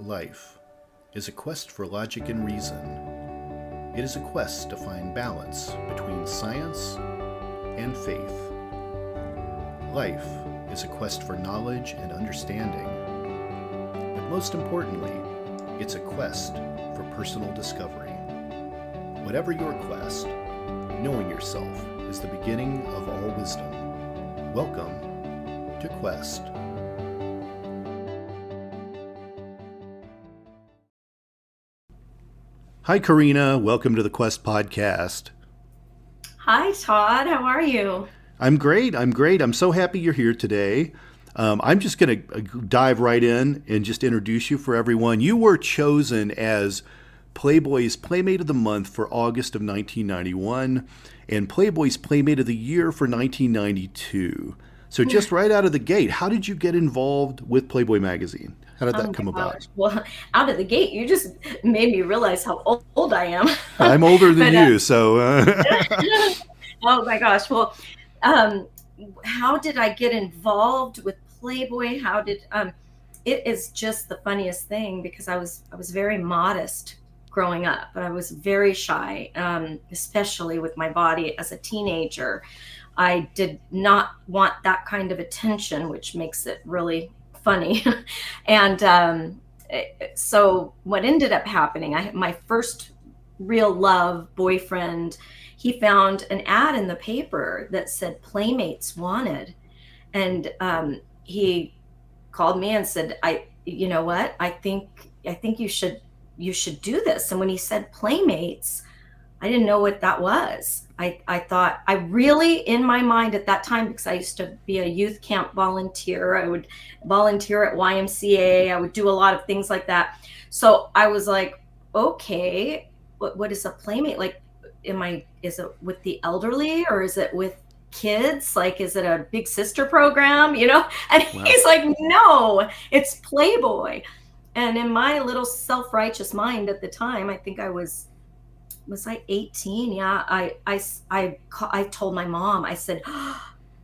Life is a quest for logic and reason. It is a quest to find balance between science and faith. Life is a quest for knowledge and understanding. But most importantly, it's a quest for personal discovery. Whatever your quest, knowing yourself is the beginning of all wisdom. Welcome to Quest. Hi, Corinna. Welcome to the Quest podcast. Hi, Todd. How are you? I'm great. I'm so happy you're here today. I'm just going to dive right in and just introduce you for everyone. You were chosen as Playboy's Playmate of the Month for August of 1991 and Playboy's Playmate of the Year for 1992. So just right out of the gate, how did you get involved with Playboy Magazine? How did that come about? Well, out of the gate, you just made me realize how old I am. I'm older than you, so... Oh my gosh. Well, how did I get involved with Playboy? It is just the funniest thing because I was very modest growing up. I was very shy, especially with my body as a teenager. I did not want that kind of attention, which makes it really funny. And so what ended up happening, my first real love boyfriend, he found an ad in the paper that said Playmates wanted. And he called me and said, you know what, I think you should do this. And when he said Playmates, I didn't know what that was. I thought, I really, in my mind at that time, because I used to be a youth camp volunteer, I would volunteer at YMCA, I would do a lot of things like that. So I was like, okay, what is a Playmate? Like, is it with the elderly or is it with kids? Like, is it a big sister program, And wow. He's like, no, it's Playboy. And in my little self-righteous mind at the time, I think I was I 18? Yeah, I told my mom, I said,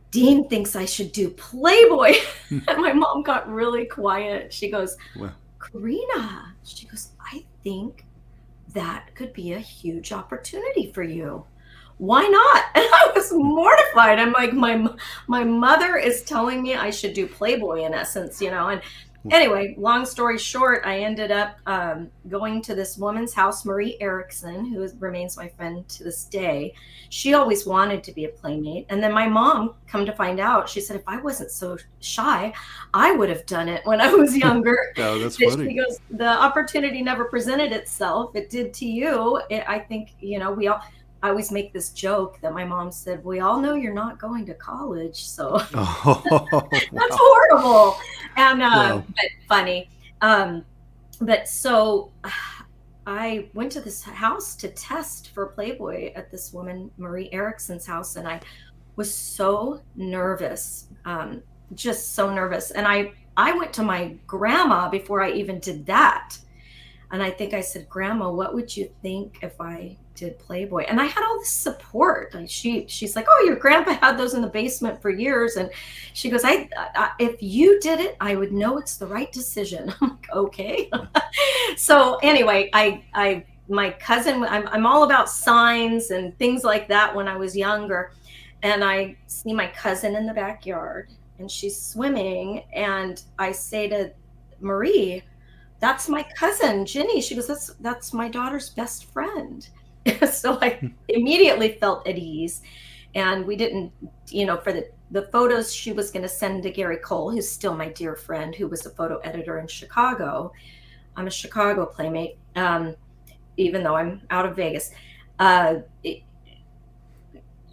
Dean thinks I should do Playboy. And my mom got really quiet. She goes, wow. Corinna, she goes, I think that could be a huge opportunity for you. Why not? And I was mortified. I'm like, my mother is telling me I should do Playboy in essence, And anyway, long story short, I ended up going to this woman's house, Marie Erickson, who remains my friend to this day. She always wanted to be a Playmate. And then my mom, come to find out, she said, if I wasn't so shy, I would have done it when I was younger. Oh, that's funny. She goes, the opportunity never presented itself. It did to you. I think, I always make this joke that my mom said, we all know you're not going to college. So that's horrible. And, but funny. But so I went to this house to test for Playboy at this woman, Marie Erickson's house. And I was so nervous, just so nervous. And I went to my grandma before I even did that. And I think I said, Grandma, what would you think if I did Playboy? And I had all this support. Like she's like, oh, your grandpa had those in the basement for years. And she goes, I if you did it, I would know it's the right decision. I'm like, okay. So anyway, my cousin, I'm all about signs and things like that when I was younger. And I see my cousin in the backyard and she's swimming. And I say to Marie, that's my cousin, Ginny. She goes, that's my daughter's best friend. So I immediately felt at ease. And we didn't, for the photos she was going to send to Gary Cole, who's still my dear friend, who was a photo editor in Chicago. I'm a Chicago Playmate, even though I'm out of Vegas.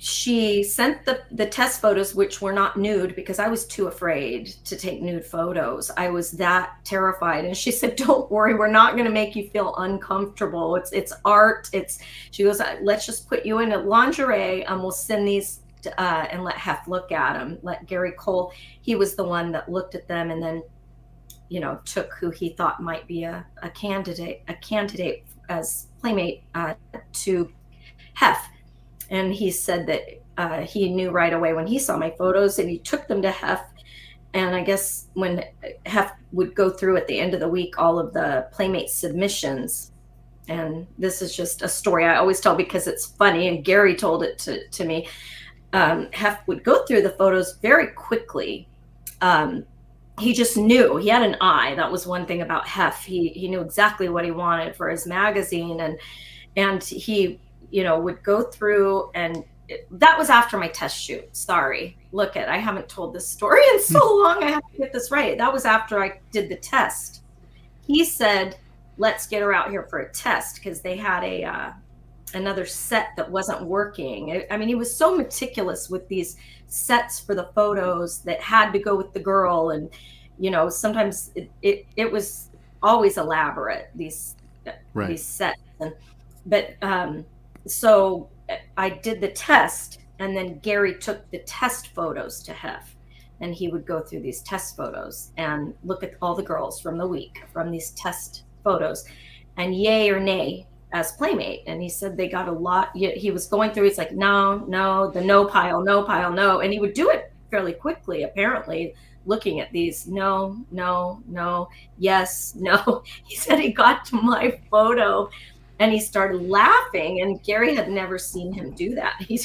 She sent the test photos, which were not nude because I was too afraid to take nude photos. I was that terrified. And she said, don't worry, we're not going to make you feel uncomfortable. It's art. She goes, let's just put you in a lingerie and we'll send these and let Hef look at them. Let Gary Cole, he was the one that looked at them and then, took who he thought might be a candidate as Playmate to Hef. And he said that he knew right away when he saw my photos and he took them to Hef And I guess when Hef would go through at the end of the week all of the Playmate submissions, and this is just a story I always tell because it's funny, and Gary told it to me. Hef would go through the photos very quickly. He just knew. He had an eye. That was one thing about Hef. He knew exactly what he wanted for his magazine, and he, would go through, and that was after my test shoot. Sorry, I haven't told this story in so long. I have to get this right. That was after I did the test. He said, "Let's get her out here for a test," because they had another set that wasn't working. I mean, he was so meticulous with these sets for the photos that had to go with the girl, and sometimes it was always elaborate, these sets. So I did the test, and then Gary took the test photos to Hef, and he would go through these test photos and look at all the girls from the week from these test photos, and yay or nay as Playmate. And he said they got a lot. He was going through, it's like, no, the no pile, no. And he would do it fairly quickly, apparently, looking at these, no, yes, no. He said he got to my photo and he started laughing, and Gary had never seen him do that. He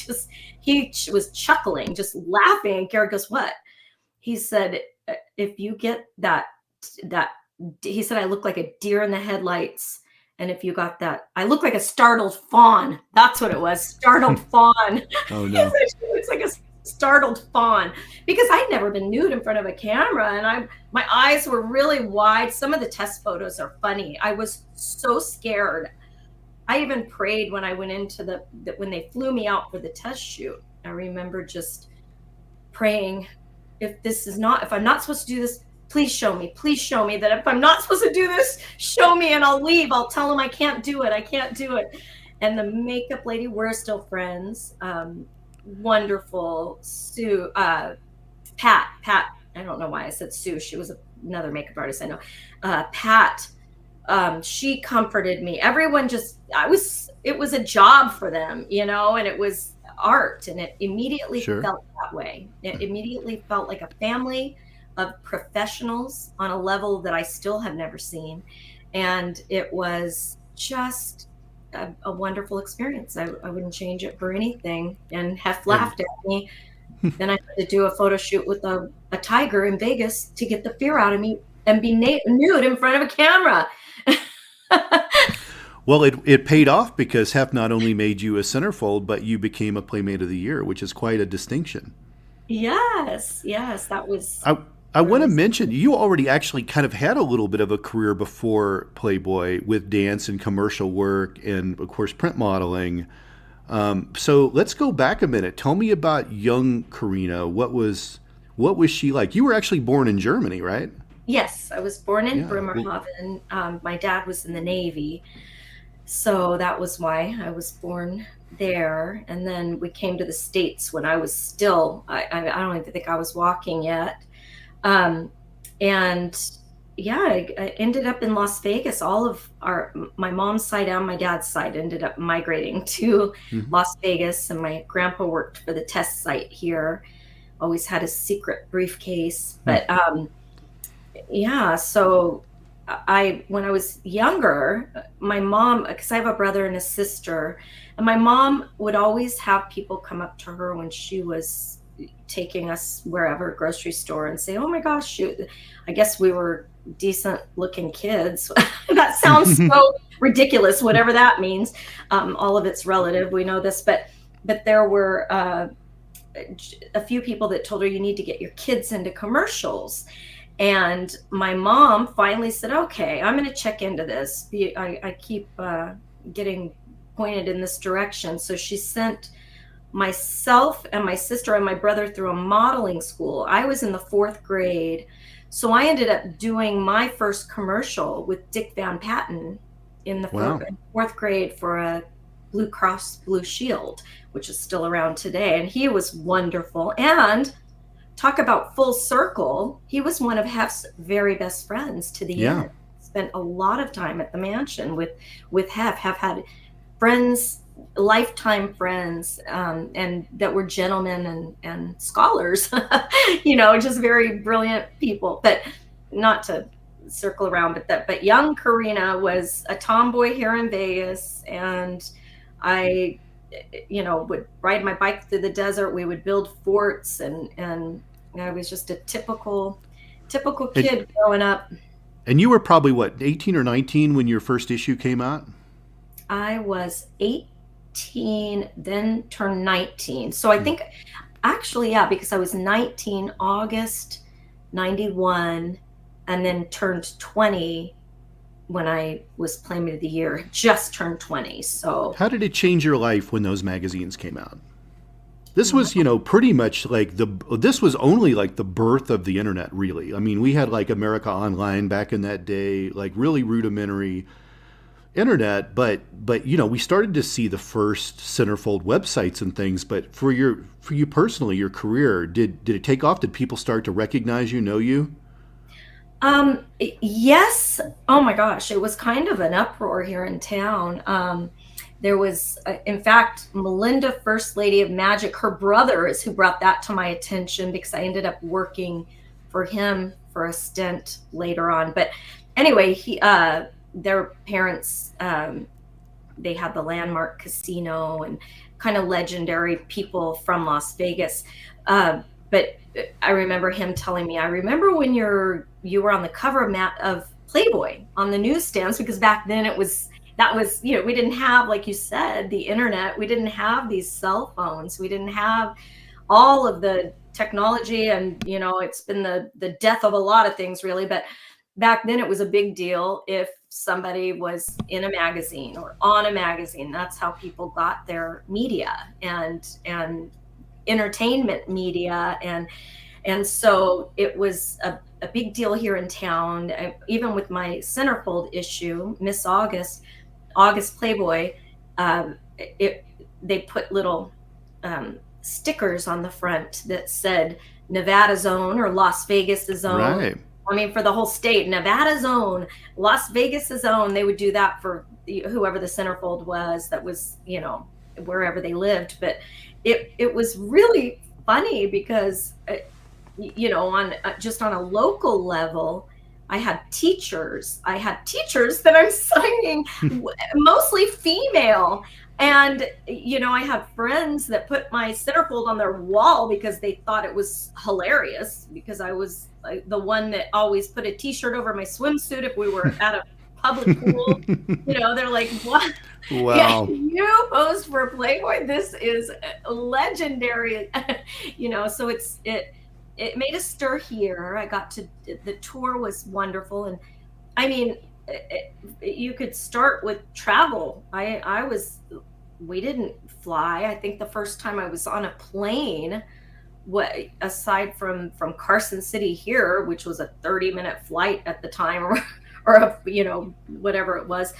was chuckling, just laughing. And Gary goes, "What?" He said, "If you get that, he said, I look like a deer in the headlights. And if you got that, I look like a startled fawn." That's what it was. Startled fawn. Oh, no. He looks like a startled fawn, because I'd never been nude in front of a camera, and my eyes were really wide. Some of the test photos are funny. I was so scared. I even prayed when I went into when they flew me out for the test shoot. I remember just praying, if I'm not supposed to do this, please show me that if I'm not supposed to do this, show me, and I'll leave. I'll tell them I can't do it. And the makeup lady, we're still friends. Wonderful Sue, Pat. I don't know why I said Sue. She was another makeup artist I know. Pat, she comforted me. Everyone it was a job for them, and it was art, and it immediately felt that way. It immediately felt like a family of professionals on a level that I still have never seen. And it was just a wonderful experience. I wouldn't change it for anything. And Hef laughed at me. Then I had to do a photo shoot with a tiger in Vegas to get the fear out of me and be nude in front of a camera. Well, it paid off, because Hef not only made you a centerfold, but you became a Playmate of the Year, which is quite a distinction. Yes, that was... I want to mention, you already actually kind of had a little bit of a career before Playboy, with dance and commercial work and, of course, print modeling. So let's go back a minute. Tell me about young Corinna. What was she like? You were actually born in Germany, right? Yes, I was born in Bremerhaven. My dad was in the Navy, so that was why I was born there. And then we came to the States when I was still, I don't even think I was walking yet. I ended up in Las Vegas. All of my mom's side and my dad's side ended up migrating to Las Vegas, and my grandpa worked for the test site here. Always had a secret briefcase, but so when I was younger, my mom, because I have a brother and a sister, and my mom would always have people come up to her when she was taking us wherever, grocery store, and say, "Oh my gosh, shoot, I guess we were decent looking kids." That sounds so ridiculous, whatever that means. All of it's relative, we know this, but there were a few people that told her, "You need to get your kids into commercials." And my mom finally said, "Okay, I'm going to check into this. I keep getting pointed in this direction." So she sent myself and my sister and my brother through a modeling school. I was in the 4th grade. So I ended up doing my first commercial with Dick Van Patten in the 4th grade for a Blue Cross Blue Shield, which is still around today. And he was wonderful. And talk about full circle, he was one of Hef's very best friends to the end. Spent a lot of time at the mansion with Hef. Hef had friends lifetime friends, and that were gentlemen and scholars, just very brilliant people. But not to circle around, but young Corinna was a tomboy here in Vegas, and I, would ride my bike through the desert. We would build forts, and I was just a typical And, kid growing up. and you were probably what, 18 or 19 when your first issue came out? I was 18, then turned 19. So I Hmm. think actually, yeah, because I was 19 August 91, and then turned 20 when I was Playmate of the Year, just turned 20. So How did it change your life when those magazines came out? This was, pretty much like this was only like the birth of the internet, really. I mean, we had like America Online back in that day, like really rudimentary internet, but we started to see the first centerfold websites and things. But for you personally, your career, did it take off? Did people start to recognize you, know you? yes. Oh my gosh, it was kind of an uproar here in town. There was, in fact, Melinda, First Lady of Magic, her brother is who brought that to my attention, because I ended up working for him for a stint later on. But anyway, their parents, they had the Landmark Casino and kind of legendary people from Las Vegas. But I remember him telling me, I remember when you were on the cover of Playboy on the newsstands, because back then that was, we didn't have, like you said, the internet. We didn't have these cell phones. We didn't have all of the technology, and it's been the death of a lot of things, really. But back then it was a big deal if somebody was in a magazine or on a magazine. That's how people got their media and entertainment media, and so it was a big deal here in town. Even with my centerfold issue, Miss August Playboy, they put little stickers on the front that said Nevada's own or Las Vegas's own. Right. I mean, for the whole state, Nevada's own, Las Vegas's own. They would do that for whoever the centerfold was, that was, wherever they lived. But it was really funny because, on just on a local level, I had teachers that I'm signing, mostly female. And, I had friends that put my centerfold on their wall because they thought it was hilarious, because I was the one that always put a t-shirt over my swimsuit if we were at a public pool. They're like, what? Yeah, Wow. you posed for Playboy? This is legendary. So it made a stir here. The tour was wonderful. And I mean, you could start with travel. We didn't fly. I think the first time I was on a plane, aside from Carson City here, which was a 30-minute flight at the time, or whatever it was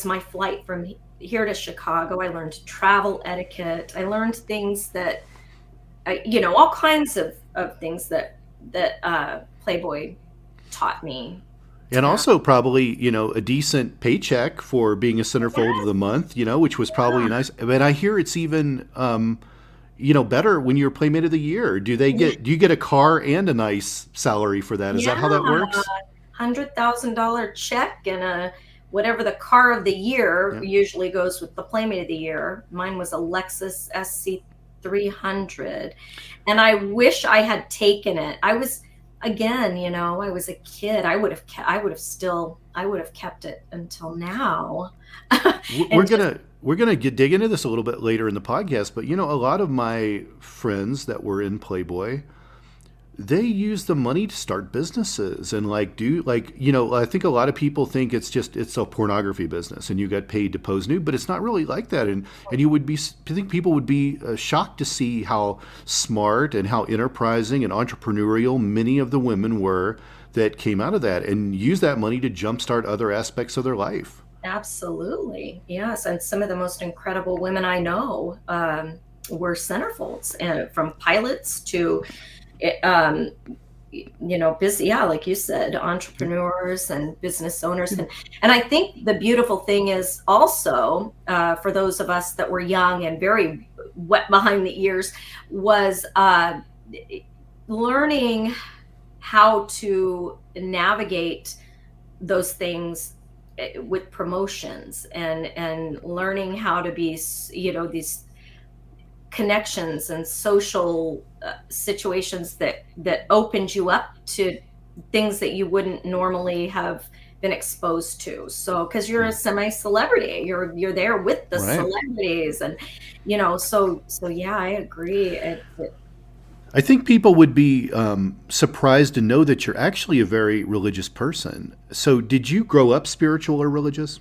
my flight from here to Chicago. I learned travel etiquette. I learned things that, all kinds of things that Playboy taught me. And also probably, a decent paycheck for being a centerfold of the month, which was probably nice. But I hear it's even, better when you're Playmate of the Year. Do you get a car and a nice salary for that? Is that how that works? $100,000 check and whatever the car of the year usually goes with the Playmate of the Year. Mine was a Lexus SC300, and I wish I had taken it. I was a kid. I would have kept it until now. We're gonna dig into this a little bit later in the podcast, but a lot of my friends that were in Playboy, they use the money to start businesses and I think a lot of people think it's a pornography business and you got paid to pose nude, but it's not really like that. And I think people would be shocked to see how smart and how enterprising and entrepreneurial many of the women were that came out of that and use that money to jumpstart other aspects of their life. Absolutely. Yes. And some of the most incredible women I know were centerfolds, and from pilots to busy, yeah, like you said, entrepreneurs and business owners. And I think the beautiful thing is also, for those of us that were young and very wet behind the ears, was learning how to navigate those things with promotions, and learning how to be, these connections and social situations that opened you up to things that you wouldn't normally have been exposed to. So because you're a semi-celebrity, you're there with the Right. celebrities, and so yeah, I agree. I think people would be surprised to know that you're actually a very religious person. So, did you grow up spiritual or religious?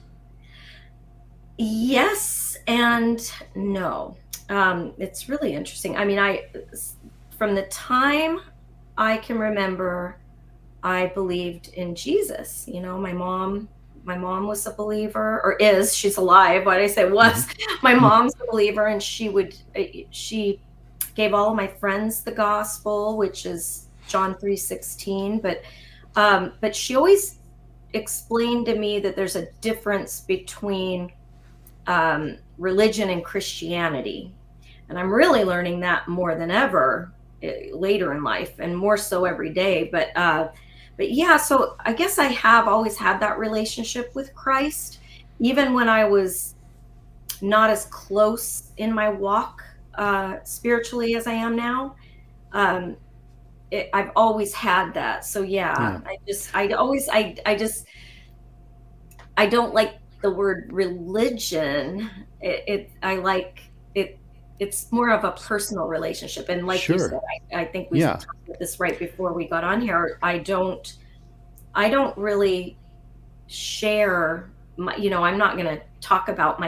Yes and no. It's really interesting. I mean, from the time I can remember, I believed in Jesus. My mom was a believer, or is. She's alive. Why did I say was? My mom's a believer, and she gave all of my friends the gospel, which is John 3:16. But she always explained to me that there's a difference between religion and Christianity. And I'm really learning that more than ever later in life, and more so every day. But yeah, so I guess I have always had that relationship with Christ, even when I was not as close in my walk spiritually as I am now. Um, I've always had that. So yeah, Yeah. I don't like the word religion. I like it. It's more of a personal relationship. And like you said, Sure. I think we Yeah. talked about this right before we got on here. I don't really share I'm not going to talk about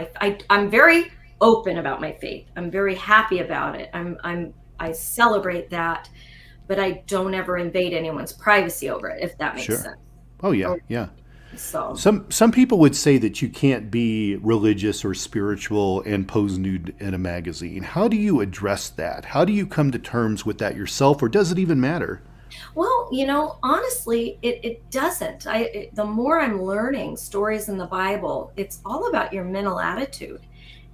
I'm very open about my faith. I'm very happy about it. I celebrate that, but I don't ever invade anyone's privacy over it, if that makes Sure. sense. Oh yeah. Or- Yeah. So, Some people would say that you can't be religious or spiritual and pose nude in a magazine. How do you address that? How do you come to terms with that yourself, or does it even matter? well, honestly, it doesn't. The more I'm learning stories in the Bible, it's all about your mental attitude.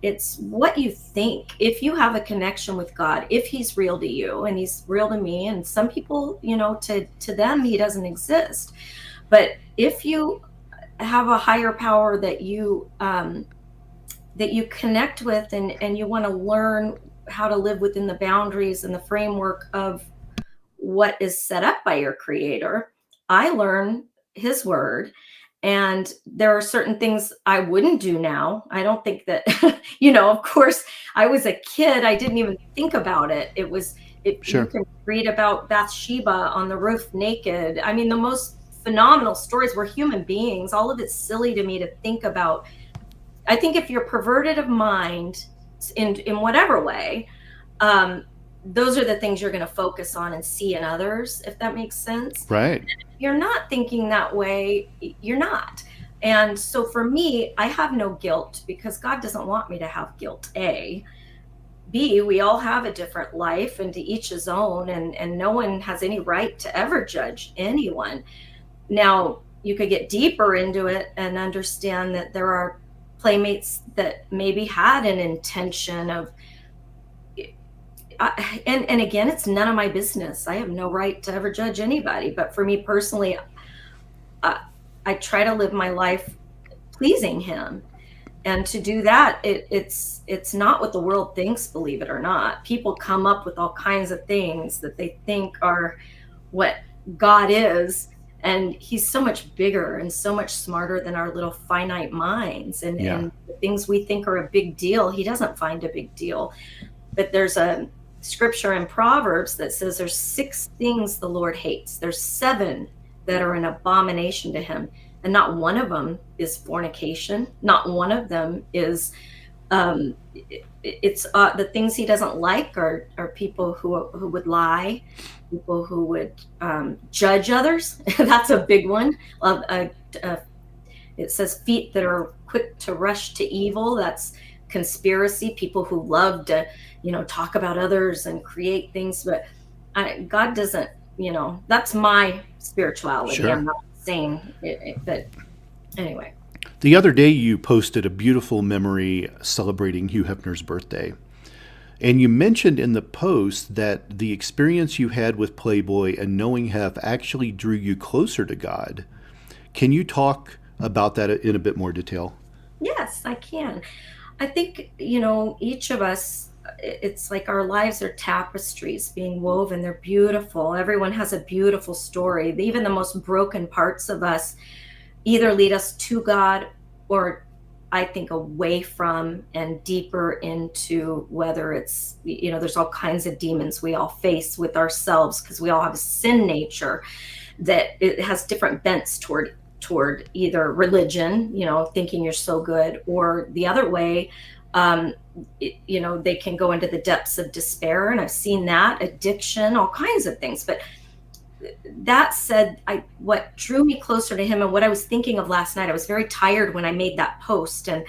It's what you think. If you have a connection with God, if he's real to you, and he's real to me, and some people, to them, he doesn't exist. But if you have a higher power that you connect with, and you want to learn how to live within the boundaries and the framework of what is set up by your creator, I learn his word. And there are certain things I wouldn't do now. I don't think that, of course, I was a kid. I didn't even think about it. You Sure. can read about Bathsheba on the roof naked. I mean, the most phenomenal stories. We're human beings. All of it's silly to me to think about. I think if you're perverted of mind in whatever way, those are the things you're going to focus on and see in others, if that makes sense. Right. If you're not thinking that way, you're not. And so for me, I have no guilt, because God doesn't want me to have guilt. A. B, we all have a different life, and to each his own, and no one has any right to ever judge anyone. Now, you could get deeper into it and understand that there are playmates that maybe had an intention of, and again, it's none of my business. I have no right to ever judge anybody. But for me personally, I try to live my life pleasing him. And to do that, it's not what the world thinks, believe it or not. People come up with all kinds of things that they think are what God is. And he's so much bigger and so much smarter than our little finite minds. Yeah. And the things we think are a big deal, he doesn't find a big deal. But there's a scripture in Proverbs that says there's 6 things the Lord hates. There's 7 that are an abomination to him. And not one of them is fornication. Not one of them is, it's the things he doesn't like are people who would lie, people who would judge others. That's a big one. It says feet that are quick to rush to evil. That's conspiracy, people who love to, talk about others and create things. But God doesn't that's my spirituality. Sure. I'm not saying it, but anyway. The other day, you posted a beautiful memory celebrating Hugh Hefner's birthday. And you mentioned in the post that the experience you had with Playboy and knowing Hef actually drew you closer to God. Can you talk about that in a bit more detail? Yes, I can. I think, each of us, it's like our lives are tapestries being woven. They're beautiful. Everyone has a beautiful story. Even the most broken parts of us either lead us to God or, I think, away from and deeper into, whether it's, there's all kinds of demons we all face with ourselves because we all have a sin nature that it has different bents toward either religion, thinking you're so good, or the other way, they can go into the depths of despair. And I've seen that, addiction, all kinds of things. But that said, what drew me closer to him and what I was thinking of last night, I was very tired when I made that post and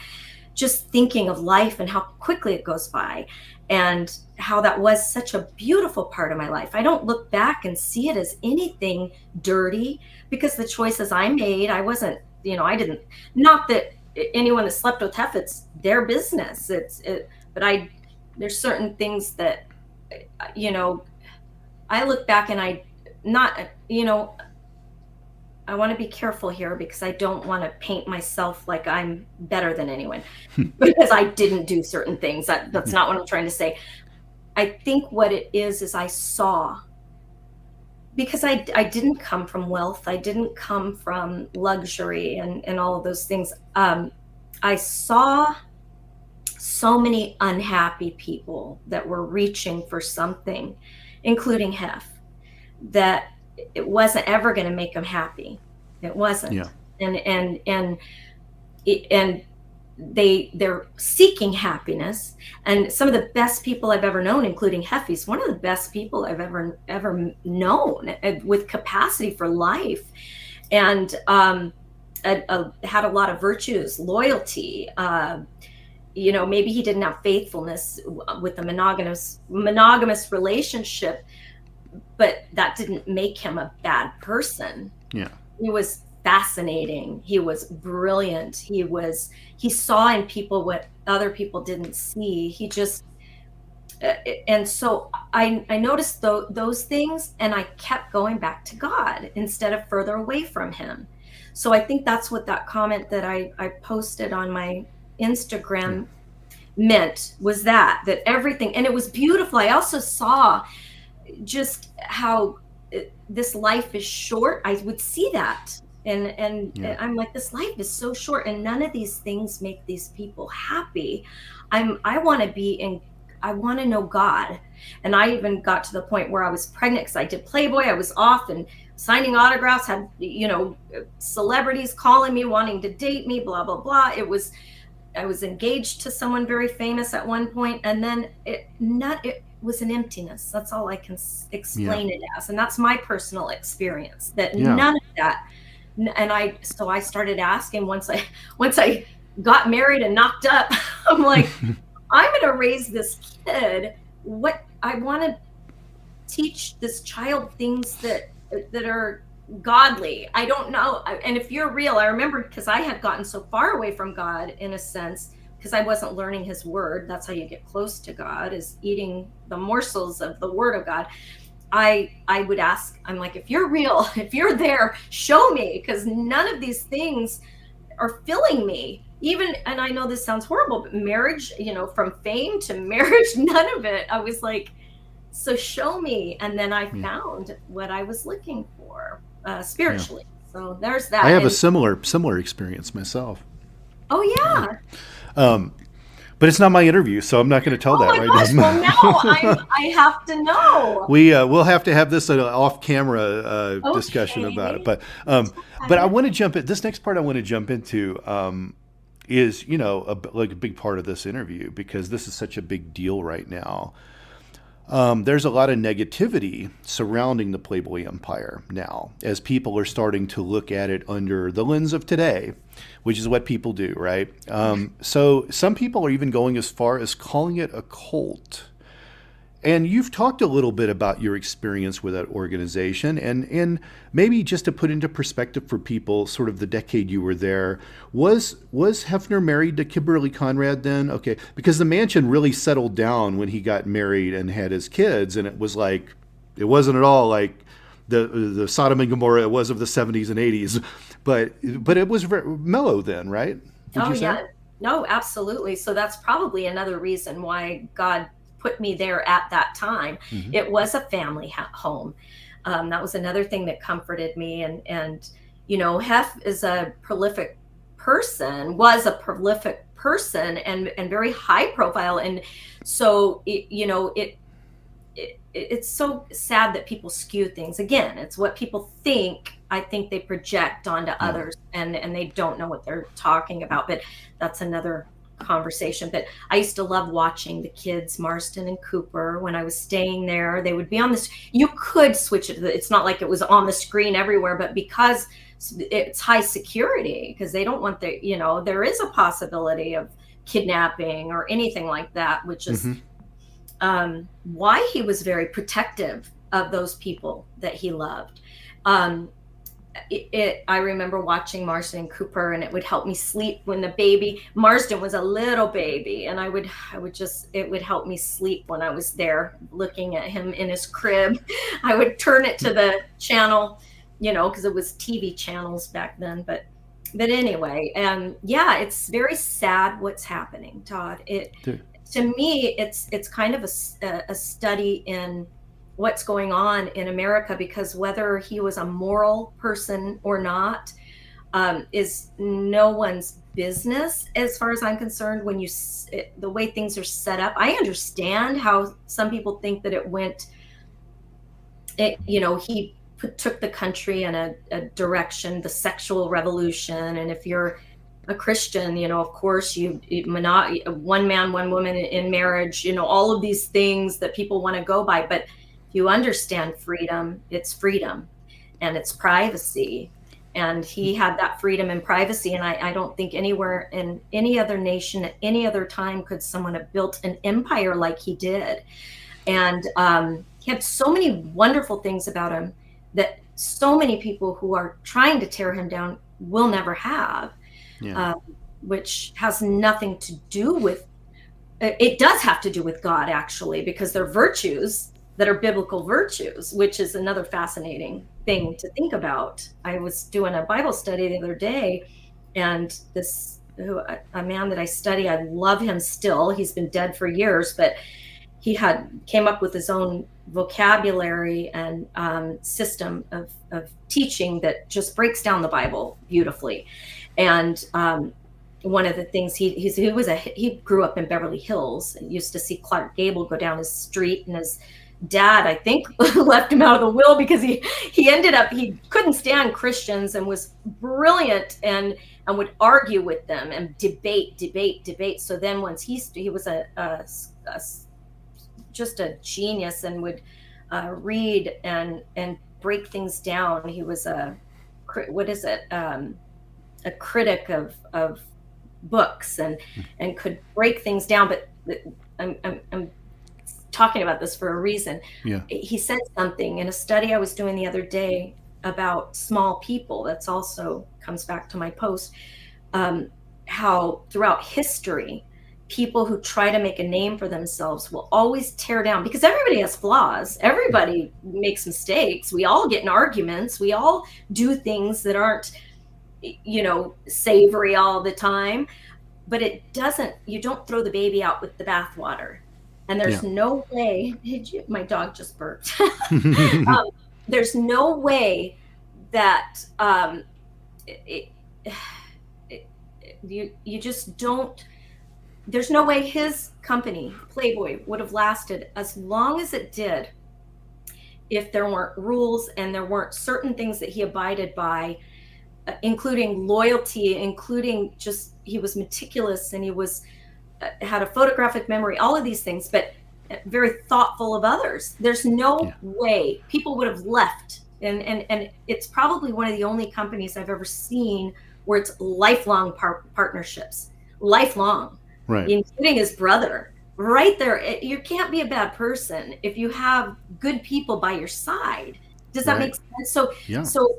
just thinking of life and how quickly it goes by and how that was such a beautiful part of my life. I don't look back and see it as anything dirty because the choices I made, I wasn't, I didn't, not that anyone that slept with Hef, it's their business. But there's certain things that, I look back and I want to be careful here because I don't want to paint myself like I'm better than anyone because I didn't do certain things. That's not what I'm trying to say. I think what it is I saw, because I didn't come from wealth. I didn't come from luxury and all of those things. I saw so many unhappy people that were reaching for something, including Hef, that it wasn't ever going to make them happy. It wasn't. Yeah. And they're seeking happiness. And some of the best people I've ever known, including Hef, he's one of the best people I've ever known with capacity for life. And had a lot of virtues, loyalty. Maybe he didn't have faithfulness with a monogamous relationship, but that didn't make him a bad person. Yeah. He was fascinating. He was brilliant. He saw in people what other people didn't see. He just, and so I noticed those things, and I kept going back to God instead of further away from him. So I think that's what that comment that I posted on my Instagram meant, was that everything, and it was beautiful. I also saw just how this life is short. I would see that. And I'm like, this life is so short and none of these things make these people happy. I want to know God. And I even got to the point where I was pregnant because I did Playboy. I was off and signing autographs, had, celebrities calling me, wanting to date me, blah, blah, blah. I was engaged to someone very famous at one point, and then it was an emptiness. That's all I can explain it as. And that's my personal experience, that none of that. And I started asking once I got married and knocked up, I'm like, I'm going to raise this kid. What I want to teach this child things that are godly. I don't know. And if you're real, I remember, because I had gotten so far away from God in a sense, because I wasn't learning his word. That's how you get close to God, is eating the morsels of the word of God. I would ask, I'm like, if you're real, if you're there, show me, because none of these things are filling me. Even, and I know this sounds horrible, but marriage, from fame to marriage, none of it. I was like, so show me. And then I found what I was looking for spiritually. Yeah. So there's that. I have a similar experience myself. Oh yeah. But it's not my interview, so I'm not going to tell that right now. Well, now I have to know. We'll have to have this off-camera discussion about it. But I want to jump in. This next part I want to jump into is a big part of this interview, because this is such a big deal right now. There's a lot of negativity surrounding the Playboy empire now, as people are starting to look at it under the lens of today, which is what people do, right? So some people are even going as far as calling it a cult. And you've talked a little bit about your experience with that organization, and maybe just to put into perspective for people, sort of the decade you were there, was Hefner married to Kimberly Conrad then? Okay, because the mansion really settled down when he got married and had his kids, and it was like, it wasn't at all like the Sodom and Gomorrah it was of the 70s and 80s, but it was very mellow then, right? Would you say? Yeah, no, absolutely. So that's probably another reason why God put me there at that time. Mm-hmm. It was a family home. That was another thing that comforted me. And Hef is a prolific person, was a prolific person, and very high profile. And so, it's so sad that people skew things. Again, it's what people think. I think they project onto others, and they don't know what they're talking about. But that's another conversation. But I used to love watching the kids, Marston and Cooper, when I was staying there. They would be on this. You could switch it. It's not like it was on the screen everywhere, but because it's high security, because they don't want there is a possibility of kidnapping or anything like that, which is why he was very protective of those people that he loved. I remember watching Marston and Cooper, and it would help me sleep when Marston was a little baby, and it would help me sleep when I was there looking at him in his crib. I would turn it to the channel, because it was TV channels back then. But anyway, it's very sad what's happening, Todd. To me, it's kind of a study in what's going on in America, because whether he was a moral person or not is no one's business as far as I'm concerned. When the way things are set up, I understand how some people think that he took the country in a direction, the sexual revolution. And if you're a Christian, of course, one man, one woman in marriage, all of these things that people want to go by. But you understand freedom, it's freedom, and it's privacy. And he had that freedom and privacy. And I don't think anywhere in any other nation at any other time could someone have built an empire like he did. And he had so many wonderful things about him that so many people who are trying to tear him down will never have, which has nothing to do with, it does have to do with God, actually, because they're virtues that are biblical virtues, which is another fascinating thing to think about. I was doing a Bible study the other day, and a man that I study, I love him still. He's been dead for years, but he came up with his own vocabulary and system of teaching that just breaks down the Bible beautifully. And one of the things he grew up in Beverly Hills and used to see Clark Gable go down his street, and his dad, I think, left him out of the will because he couldn't stand Christians, and was brilliant and would argue with them and debate. So then once he was just a genius, and would read and break things down. He was a critic of books and could break things down. But I'm talking about this for a reason. Yeah. He said something in a study I was doing the other day about small people. That's also comes back to my post, how throughout history, people who try to make a name for themselves will always tear down, because everybody has flaws. Everybody makes mistakes. We all get in arguments. We all do things that aren't, savory all the time. But you don't throw the baby out with the bathwater. And there's no way, my dog just burped. There's no way that you just don't, there's no way his company, Playboy, would have lasted as long as it did if there weren't rules and there weren't certain things that he abided by, including loyalty, including just, he was meticulous, and he had a photographic memory, all of these things, but very thoughtful of others. There's no way people would have left. And it's probably one of the only companies I've ever seen where it's lifelong partnerships, lifelong, right, including his brother. right there. You can't be a bad person if you have good people by your side. Does that Right. make sense? So, Yeah. so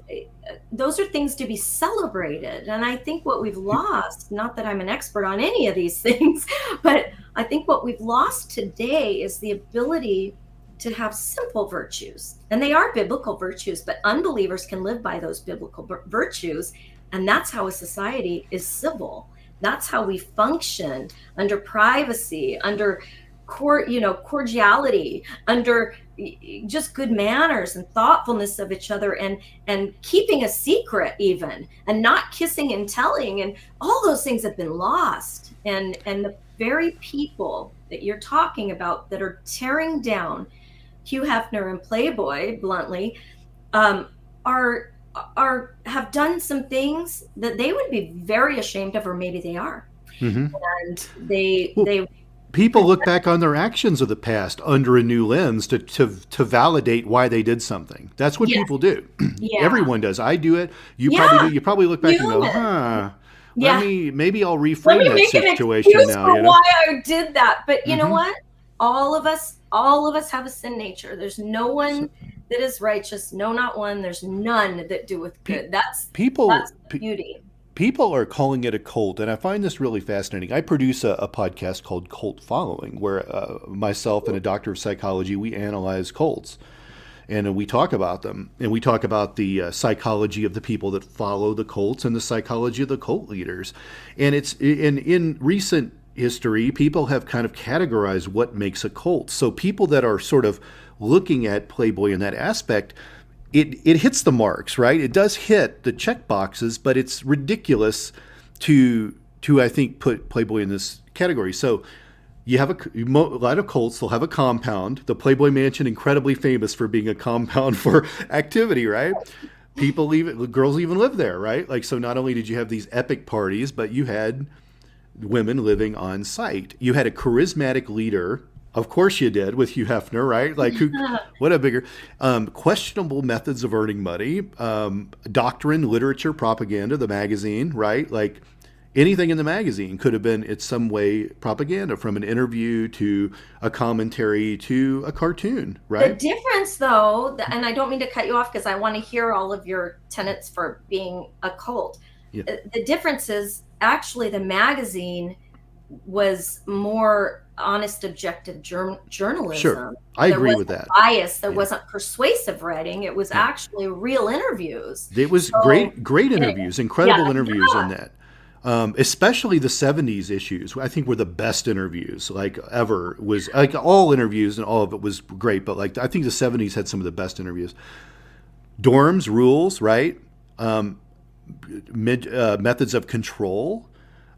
those are things to be celebrated. And I think what we've lost, not that I'm an expert on any of these things, but I think what we've lost today is the ability to have simple virtues. And they are biblical virtues, but unbelievers can live by those biblical virtues. And that's how a society is civil. That's how we function under privacy, under cordiality, under just good manners and thoughtfulness of each other, and keeping a secret even, and not kissing and telling, and all those things have been lost. And the very people that you're talking about that are tearing down Hugh Hefner and Playboy, bluntly, are have done some things that they would be very ashamed of, or maybe they are. Mm-hmm. And they people look back on their actions of the past under a new lens to validate why they did something. That's what people do. Yeah. Everyone does. I do it. You probably do. You probably look back and go, maybe I'll reframe that situation now. For why I did that. But you know what? All of us have a sin nature. There's no one that is righteous. No, not one. There's none that doeth good. That's the beauty. People are calling it a cult, and I find this really fascinating. I produce a podcast called Cult Following, where myself and a doctor of psychology, we analyze cults, and we talk about them, and we talk about the psychology of the people that follow the cults and the psychology of the cult leaders. And it's in recent history, people have kind of categorized what makes a cult. So people that are sort of looking at Playboy in that aspect, it hits the marks, right? It does hit the check boxes, but it's ridiculous to I think put Playboy in this category. So you have a lot of cults, they'll have a compound. The Playboy Mansion, incredibly famous for being a compound for activity, right? Girls even live there, right? Like, so not only did you have these epic parties, but you had women living on site. You had a charismatic leader. Of course you did, with Hugh Hefner, right? Like, what a bigger, questionable methods of earning money, doctrine, literature, propaganda, the magazine, right? Like, anything in the magazine could have been, in some way, propaganda, from an interview to a commentary to a cartoon, right? The difference, though, and I don't mean to cut you off because I want to hear all of your tenets for being a cult. Yeah. The difference is actually the magazine was more honest, objective journalism. Sure, I agree with that. Bias. There wasn't persuasive writing. It was actually real interviews. It was great interviews, incredible interviews in that. Especially the 70s issues, I think, were the best interviews like ever. Was like all interviews, and all of it was great, but like I think the 70s had some of the best interviews. Dorms, rules, right? Methods of control.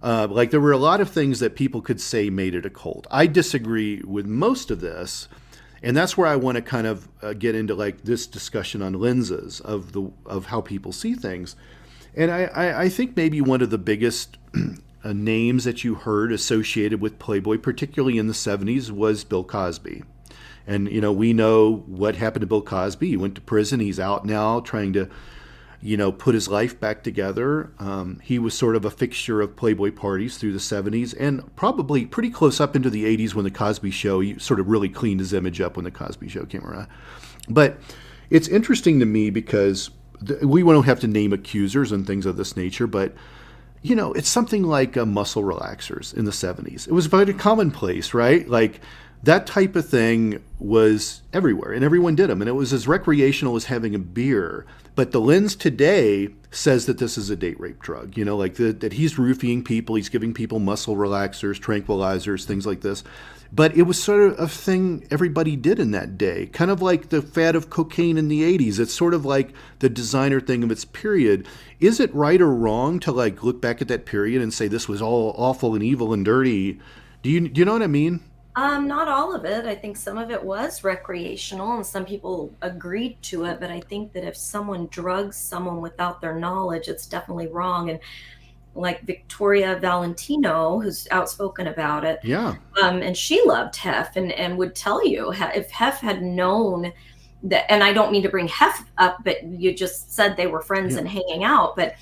Like, there were a lot of things that people could say made it a cult. I disagree with most of this, and that's where I want to kind of get into like this discussion on lenses of how people see things. And I think maybe one of the biggest names that you heard associated with Playboy, particularly in the 70s, was Bill Cosby. And, we know what happened to Bill Cosby. He went to prison. He's out now trying to, put his life back together. He was sort of a fixture of Playboy parties through the 70s and probably pretty close up into the 80s when the Cosby Show, he sort of really cleaned his image up when the Cosby Show came around. But it's interesting to me because we don't have to name accusers and things of this nature, but it's something like muscle relaxers in the 70s. It was very commonplace, right? Like, that type of thing was everywhere, and everyone did them, and it was as recreational as having a beer. But the lens today says that this is a date rape drug, like that he's roofing people, he's giving people muscle relaxers, tranquilizers, things like this. But it was sort of a thing everybody did in that day, kind of like the fad of cocaine in the 80s. It's sort of like the designer thing of its period. Is it right or wrong to like look back at that period and say this was all awful and evil and dirty? Do you know what I mean? Not all of it. I think some of it was recreational and some people agreed to it, but I think that if someone drugs someone without their knowledge, it's definitely wrong. And like Victoria Valentino, who's outspoken about it. Yeah. And she loved Hef and would tell you if Hef had known that, and I don't mean to bring Hef up, but you just said they were friends and hanging out, but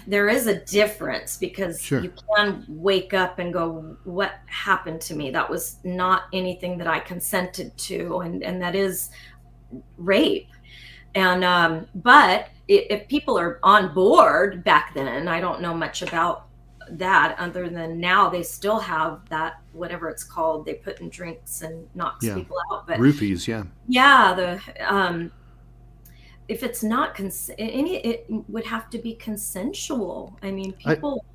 there is a difference, because Sure. you can wake up and go, what happened to me? That was not anything that I consented to. And that is rape. And but if people are on board back then, I don't know much about that, other than now they still have that, whatever it's called, they put in drinks and knocks Yeah. people out. But Roofies, yeah. yeah, if it's not it would have to be consensual. I mean, people,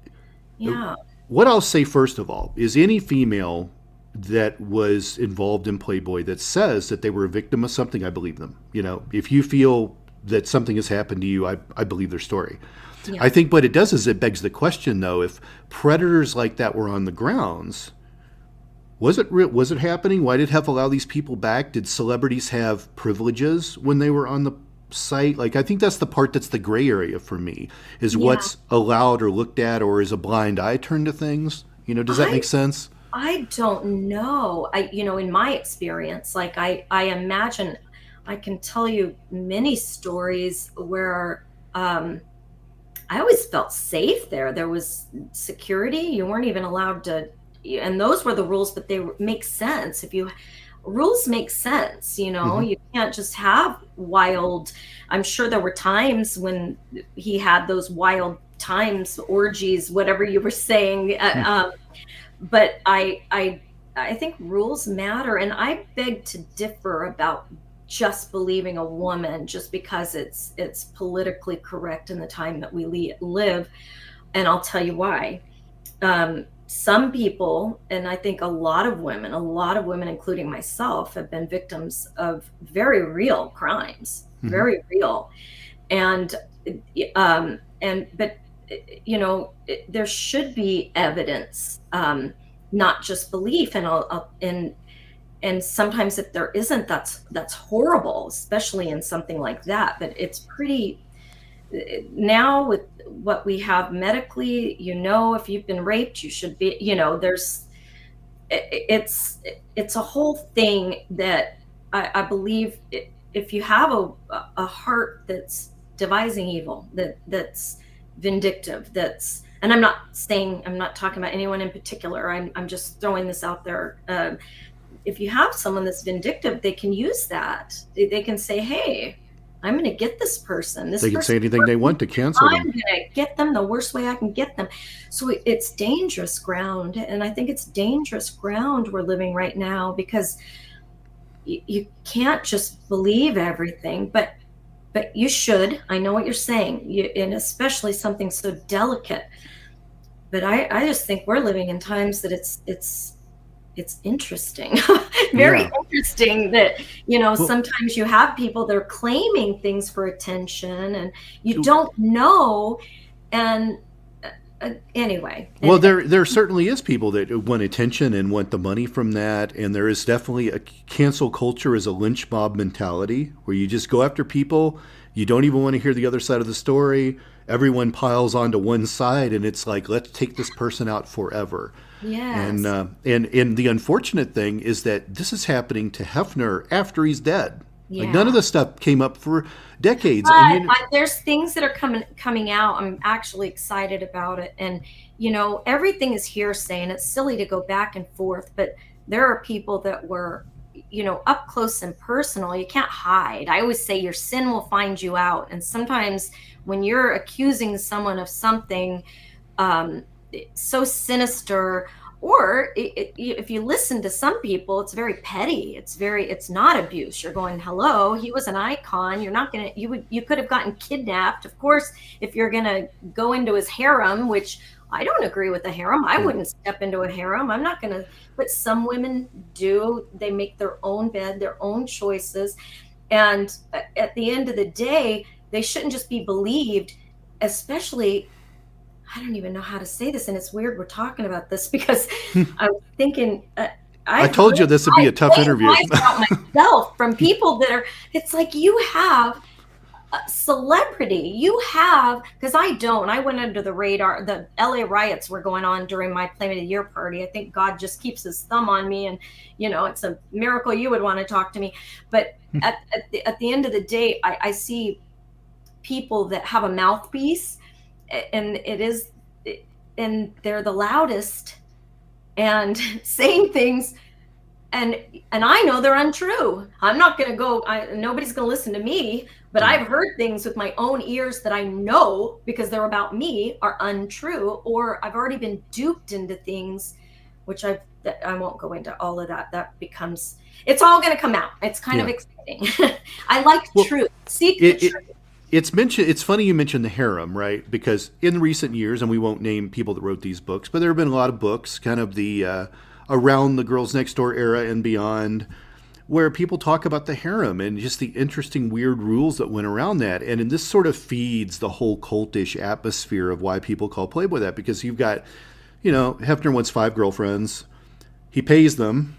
yeah. What I'll say first of all is any female that was involved in Playboy that says that they were a victim of something, I believe them. You know, if you feel that something has happened to you, I believe their story. Yeah. I think what it does is it begs the question, though, if predators like that were on the grounds, was it happening? Why did Hef allow these people back? Did celebrities have privileges when they were on the site? Like, I think that's the part that's the gray area for me, is what's allowed or looked at, or is a blind eye turned to things? You know, does that make sense? I don't know. In my experience, like I imagine, I can tell you many stories where I always felt safe there. There was security. You weren't even allowed to, and those were the rules, but they make sense. Rules make sense, you can't just have wild. I'm sure there were times when he had those wild times, orgies, whatever you were saying. But I think rules matter, and I beg to differ about just believing a woman just because it's politically correct in the time that we live. And I'll tell you why. Some people, and I think a lot of women, including myself, have been victims of very real crimes, very real. And there should be evidence, not just belief. And sometimes if there isn't, that's horrible, especially in something like that. But it's pretty, now with what we have medically, if you've been raped, you should be, it's a whole thing that I believe if you have a heart that's devising evil, that's vindictive, and I'm not talking about anyone in particular. I'm just throwing this out there. If you have someone that's vindictive, they can use that. They can say, hey, I'm going to get this person. They can say anything they want to cancel them. I'm going to get them the worst way I can get them. So it's dangerous ground. And I think it's dangerous ground we're living right now, because you can't just believe everything, but you should. I know what you're saying, and especially something so delicate. But I just think we're living in times that it's interesting, very interesting that, sometimes you have people that are claiming things for attention and you don't know. And anyway. Well, there certainly is people that want attention and want the money from that. And there is definitely a cancel culture as a lynch mob mentality where you just go after people. You don't even want to hear the other side of the story. Everyone piles onto one side and it's like, let's take this person out forever. Yes. And the unfortunate thing is that this is happening to Hefner after he's dead. Yeah. Like, none of this stuff came up for decades. But there's things that are coming out. I'm actually excited about it. And, everything is hearsay, and it's silly to go back and forth. But there are people that were, up close and personal. You can't hide. I always say your sin will find you out. And sometimes when you're accusing someone of something so sinister, or if you listen to some people, it's very petty. It's not abuse. You're going, hello, he was an icon. You're not going to, you could have gotten kidnapped. Of course, if you're going to go into his harem, which I don't agree with the harem. I wouldn't step into a harem. I'm not going to, but some women do. They make their own bed, their own choices. And at the end of the day, they shouldn't just be believed, especially, I don't even know how to say this, and it's weird we're talking about this because I was thinking. I told you this would be a tough interview. Myself from people that are. It's like you have a celebrity. You have, because I don't. I went under the radar. The LA riots were going on during my Playmate of the Year party. I think God just keeps His thumb on me, and it's a miracle you would want to talk to me. But at the end of the day, I see people that have a mouthpiece. and it is, and they're the loudest and saying things, and I know they're untrue. I'm not going to go, nobody's going to listen to me, but I've heard things with my own ears that I know, because they're about me, are untrue, or I've already been duped into things, which I won't go into all of that. That becomes, it's all going to come out. It's kind of exciting. I like truth. Seek the truth. It's funny you mentioned the harem, right? Because in recent years, and we won't name people that wrote these books, but there have been a lot of books, kind of the around the Girls Next Door era and beyond, where people talk about the harem and just the interesting, weird rules that went around that. And this sort of feeds the whole cultish atmosphere of why people call Playboy that, because you've got, Hefner wants 5 girlfriends. He pays them.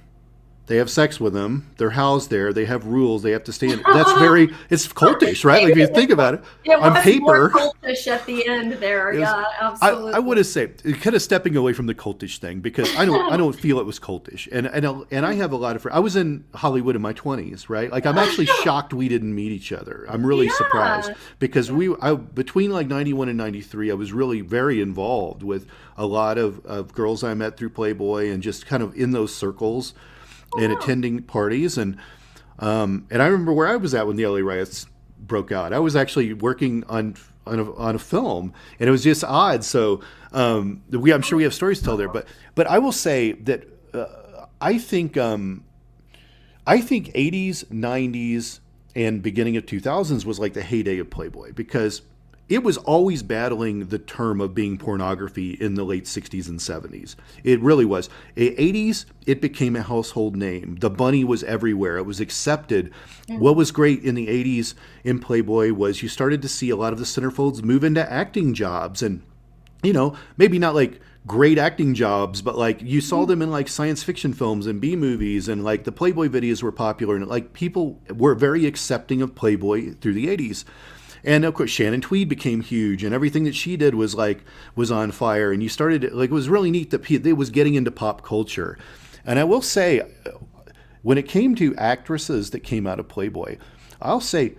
They have sex with them. They're housed there. They have rules. They have to stay in. It's cultish, right? Like if you think about it, on paper. More cultish at the end there. Yeah, absolutely. I would have said, kind of stepping away from the cultish thing, because I don't feel it was cultish. And I have a lot of friends. I was in Hollywood in my 20s, right? Like I'm actually shocked we didn't meet each other. I'm really surprised, because between like 91 and 93, I was really very involved with a lot of girls I met through Playboy, and just kind of in those circles. And attending parties, and I remember where I was at when the LA riots broke out. I was actually working on a film, and it was just odd. So I'm sure we have stories to tell there, but I will say that I think 80s, 90s, and beginning of 2000s was like the heyday of Playboy, because it was always battling the term of being pornography in the late 60s and 70s. It really was. In the 80s, it became a household name. The bunny was everywhere. It was accepted. What was great in the 80s in Playboy was you started to see a lot of the centerfolds move into acting jobs. And, maybe not like great acting jobs, but like you saw them in like science fiction films and B movies, and like the Playboy videos were popular, and like people were very accepting of Playboy through the 80s. And of course, Shannon Tweed became huge, and everything that she did was on fire. And you started, it was really neat that it was getting into pop culture. And I will say, when it came to actresses that came out of Playboy, I'll say,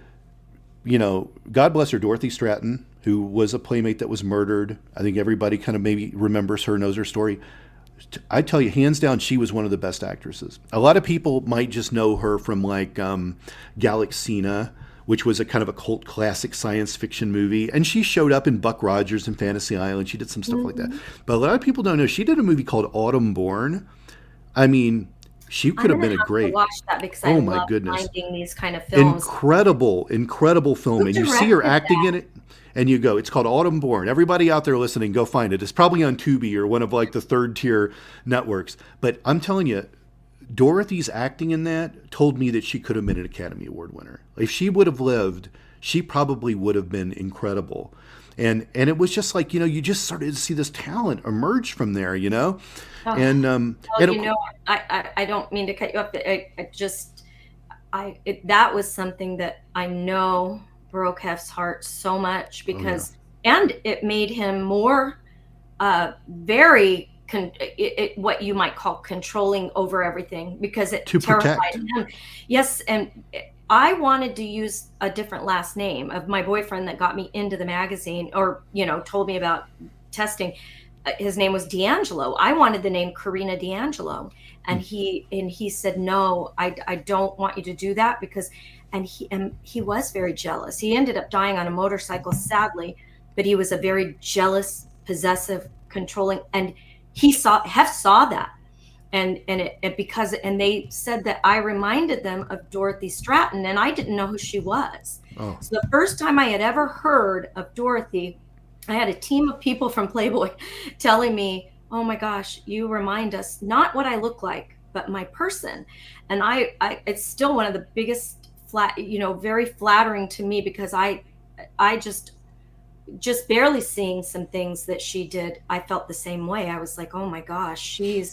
God bless her, Dorothy Stratton, who was a Playmate that was murdered. I think everybody kind of maybe remembers her, knows her story. I tell you, hands down, she was one of the best actresses. A lot of people might just know her from like Galaxina, which was a kind of a cult classic science fiction movie. And she showed up in Buck Rogers and Fantasy Island. She did some stuff like that. But a lot of people don't know, she did a movie called Autumn Born. I mean, she could have been a great. To watch that, because I love finding these kind of films. Incredible film. And you see her acting in it, and you go, it's called Autumn Born. Everybody out there listening, go find it. It's probably on Tubi or one of like the third tier networks. But I'm telling you, Dorothy's acting in that told me that she could have been an Academy Award winner. If she would have lived, she probably would have been incredible. And it was just like, you just started to see this talent emerge from there, Oh, and I don't mean to cut you up. That was something that I know broke Hef's heart so much, because, and it made him more very what you might call controlling over everything, because it terrified him. Yes, and I wanted to use a different last name of my boyfriend that got me into the magazine, or told me about testing. His name was D'Angelo. I wanted the name Corinna D'Angelo, and he said, no, I don't want you to do that, because, and he was very jealous. He ended up dying on a motorcycle, sadly, but he was a very jealous, possessive, controlling, and Hef saw that, and they said that I reminded them of Dorothy Stratton, and I didn't know who she was. So the first time I had ever heard of Dorothy, I had a team of people from Playboy telling me, "Oh my gosh, you remind us not what I look like, but my person." And it's still one of the biggest very flattering to me, because I just barely seeing some things that she did, I felt the same way. I was like, oh my gosh, she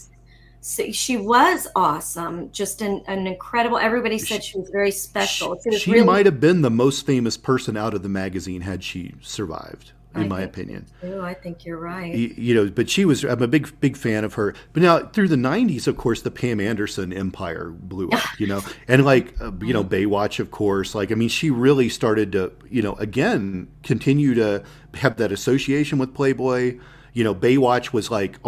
was awesome. Just an incredible, everybody said she was very special. She might have been the most famous person out of the magazine had she survived. in I my think opinion. too. I think you're right. But I'm a big fan of her. But now through the 90s, of course, the Pam Anderson empire blew up, and Baywatch, of course, like, I mean, she really started to, again, continue to have that association with Playboy. Baywatch was like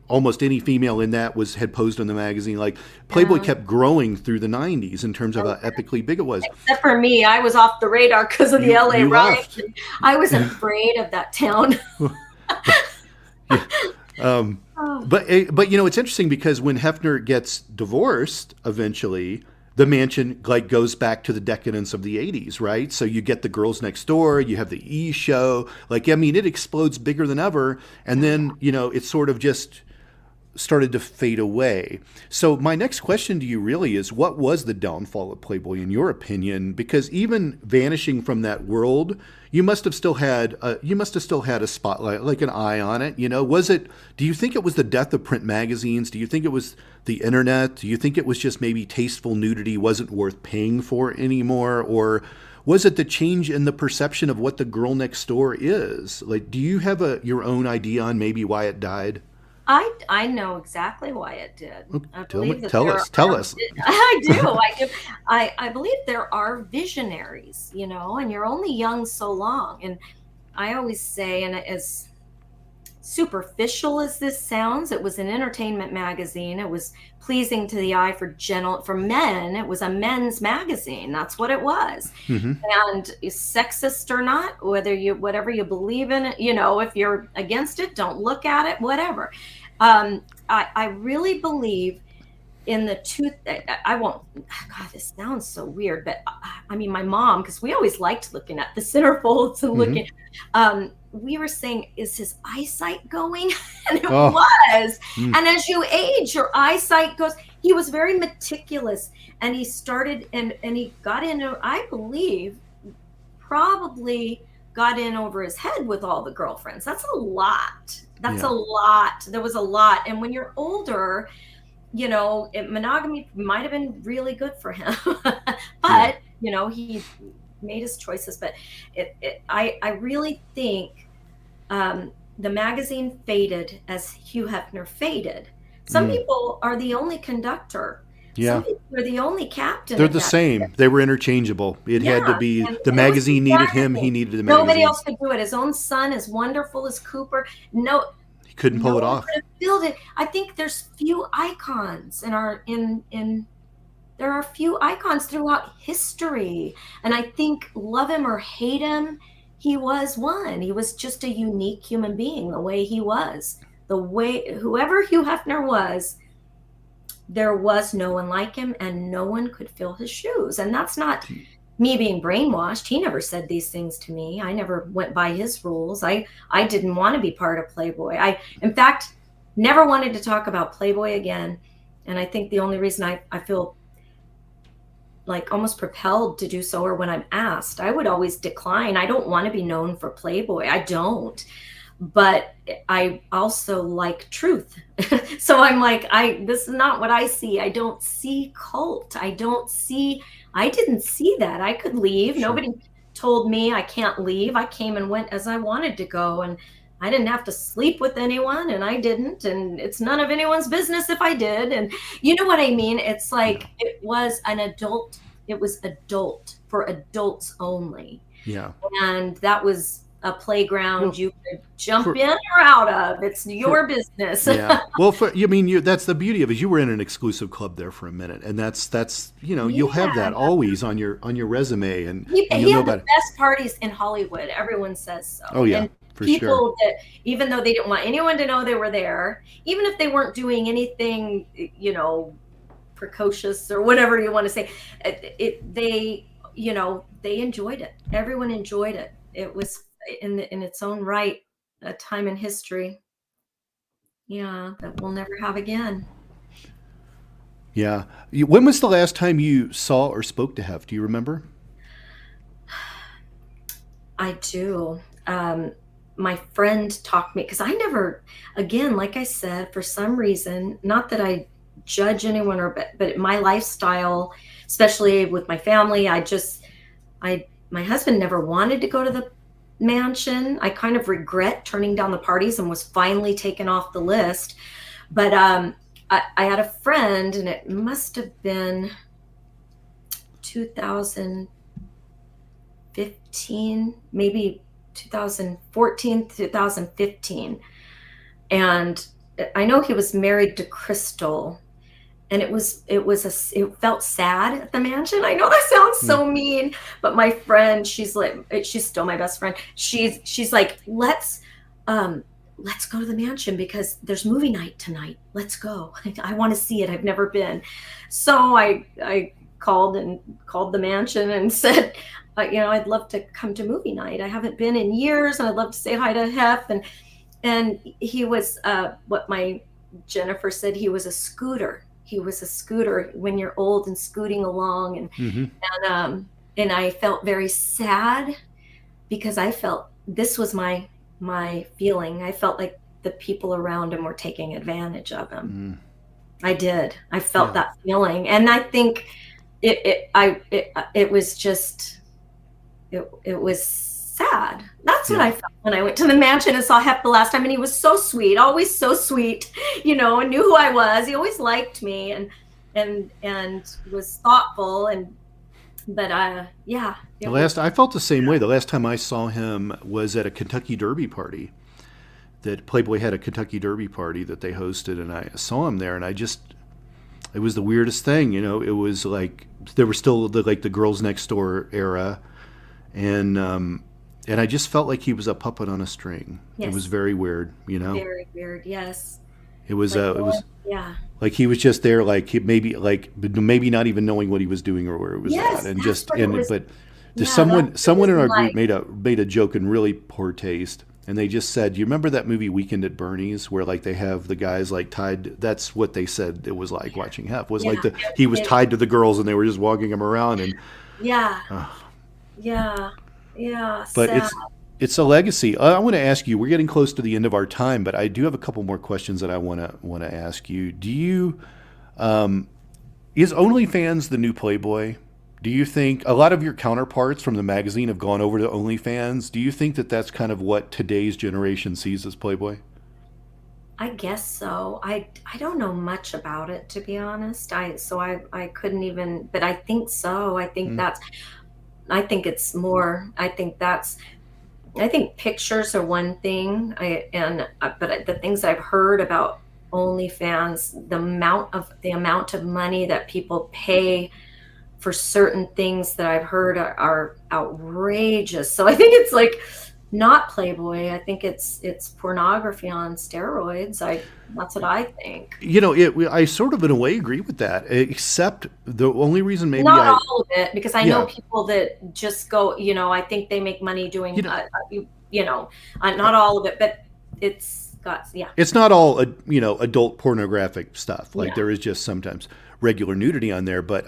almost any female in that had posed in the magazine. Like Playboy Yeah. kept growing through the 90s in terms of how epically big it was. Except for me, I was off the radar because of the LA You riots. left. I was afraid of that town. Um, Oh, but it's interesting because when Hefner gets divorced eventually, the mansion like goes back to the decadence of the 80s, right? So you get the Girls Next Door, you have the E show, like, I mean, it explodes bigger than ever, and then it sort of just started to fade away. So my next question to you really is, what was the downfall of Playboy in your opinion? Because even vanishing from that world, you must have still had a spotlight, like an eye on it. Do you think it was the death of print magazines? Do you think it was the internet? Do you think it was just maybe tasteful nudity wasn't worth paying for anymore? Or was it the change in the perception of what the girl next door is? Like, do you have your own idea on maybe why it died? I know exactly why it did. I believe that Tell us. I do. I believe there are visionaries, and you're only young so long. And I always say, and as superficial as this sounds, it was an entertainment magazine. It was pleasing to the eye for men. It was a men's magazine. That's what it was. Mm-hmm. And sexist or not, whatever you believe in it, if you're against it, don't look at it, whatever. I really believe in the truth. I won't, God, this sounds so weird, but I mean, my mom, because we always liked looking at the centerfolds and looking, we were saying, is his eyesight going? And it was. And as you age, your eyesight goes. He was very meticulous, and he started, and he got into, I believe, probably got in over his head with all the girlfriends. That's a lot. A lot. There was a lot. And when you're older, monogamy might have been really good for him. But, he made his choices. But I really think the magazine faded as Hugh Hefner faded. Some people are the only conductor. Yeah. Some people are the only captain. They're the same. They were interchangeable. It had to be, the magazine needed him, he needed the magazine. Nobody else could do it. His own son, as wonderful as Cooper, he couldn't pull it off. Build it. I think there's few icons there are few icons throughout history. And I think, love him or hate him, he was one. He was just a unique human being, the way he was. Whoever Hugh Hefner was, there was no one like him, and no one could fill his shoes. And that's not me being brainwashed. He never said these things to me. I never went by his rules. I didn't want to be part of Playboy. I, in fact, never wanted to talk about Playboy again. And I think the only reason I feel like almost propelled to do so, or when I'm asked, I would always decline. I don't want to be known for Playboy. I don't. But I also like truth. So I'm like, this is not what I see. I don't see cult. I didn't see that. I could leave. Sure. Nobody told me I can't leave. I came and went as I wanted to go, and I didn't have to sleep with anyone, and I didn't. And it's none of anyone's business if I did. And you know what I mean? It's like, it was adult for adults only. Yeah. And that was a playground you could jump in or out of. It's your business. Yeah. Well, that's the beauty of it. You were in an exclusive club there for a minute, and that's you'll have that always on your resume, and he had the best parties in Hollywood. Everyone says so. Oh yeah. And for people sure. that, even though they didn't want anyone to know they were there, even if they weren't doing anything, precocious or whatever you want to say, they enjoyed it. Everyone enjoyed it. It was in its own right a time in history, that we'll never have again. Yeah. When was the last time you saw or spoke to Hef? Do you remember? I do. My friend talked me, because I never, again, like I said, for some reason, not that I judge anyone, but my lifestyle, especially with my family, my husband never wanted to go to the mansion. I kind of regret turning down the parties and was finally taken off the list. But I had a friend, and it must have been 2015, maybe 2014, 2015. And I know he was married to Crystal, and it felt sad at the mansion. I know that sounds so mean, but my friend, she's still my best friend. She's like, let's go to the mansion because there's movie night tonight. Let's go. I want to see it. I've never been. So I called the mansion and said, I'd love to come to movie night. I haven't been in years, and I'd love to say hi to Hef. And he was what my Jennifer said. He was a scooter. He was a scooter when you're old and scooting along, and I felt very sad because I felt this was my feeling. I felt like the people around him were taking advantage of him. I did. I felt that feeling, and I think it was just it was sad. That's what I felt when I went to the mansion and saw Hef the last time, and he was so sweet, always so sweet, and knew who I was. He always liked me and was thoughtful, I felt the same way. The last time I saw him was at a Kentucky Derby party. That Playboy had a Kentucky Derby party that they hosted, and I saw him there, and it was the weirdest thing, It was like there were still the Girls Next Door era, and I just felt like he was a puppet on a string. Yes. It was very weird, Very weird, yes. It was like he was just there, like maybe not even knowing what he was doing or where it was at, and someone in our group made a joke in really poor taste, and they just said, "You remember that movie Weekend at Bernie's, where like they have the guys like tied?" That's what they said it was like watching Hef. Was like he was tied to the girls, and they were just walking him around, and But it's a legacy. I want to ask you. We're getting close to the end of our time, but I do have a couple more questions that I want to ask you. Do you is OnlyFans the new Playboy? Do you think a lot of your counterparts from the magazine have gone over to OnlyFans? Do you think that that's kind of what today's generation sees as Playboy? I guess so. I don't know much about it, to be honest. I couldn't even, but I think so. I think I think it's more. I think pictures are one thing. But the things I've heard about OnlyFans, the amount of money that people pay for certain things that I've heard are outrageous. So I think it's like not Playboy. I think it's pornography on steroids. That's what I think. I sort of in a way agree with that, except the only reason maybe not all of it, because I know people that just go, I think they make money doing, not all of it, but it's got, it's not all, adult pornographic stuff. Like there is just sometimes regular nudity on there, but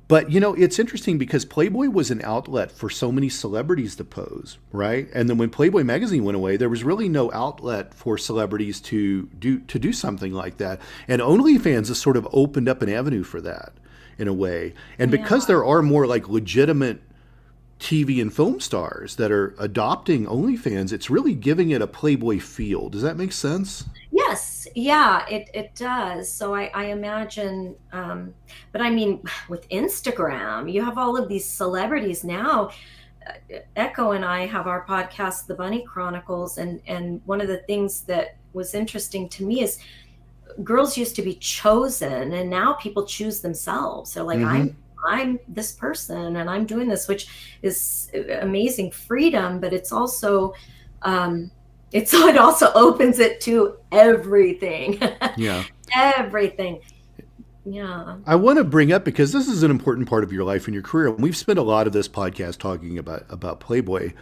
it's interesting because Playboy was an outlet for so many celebrities to pose, right? And then when Playboy Magazine went away, there was really no outlet for celebrities to do something like that. And OnlyFans has sort of opened up an avenue for that in a way. And because there are more like legitimate TV and film stars that are adopting OnlyFans, it's really giving it a Playboy feel. Does that make sense? Yes. Yeah, it does. So I imagine, but I mean, with Instagram, you have all of these celebrities now. Echo and I have our podcast, The Bunny Chronicles. And one of the things that was interesting to me is girls used to be chosen, and now people choose themselves. They're like, I'm this person and I'm doing this, which is amazing freedom, but it's also, it also opens it to everything. Yeah. Everything. Yeah. I want to bring up, because this is an important part of your life and your career. And we've spent a lot of this podcast talking about Playboy,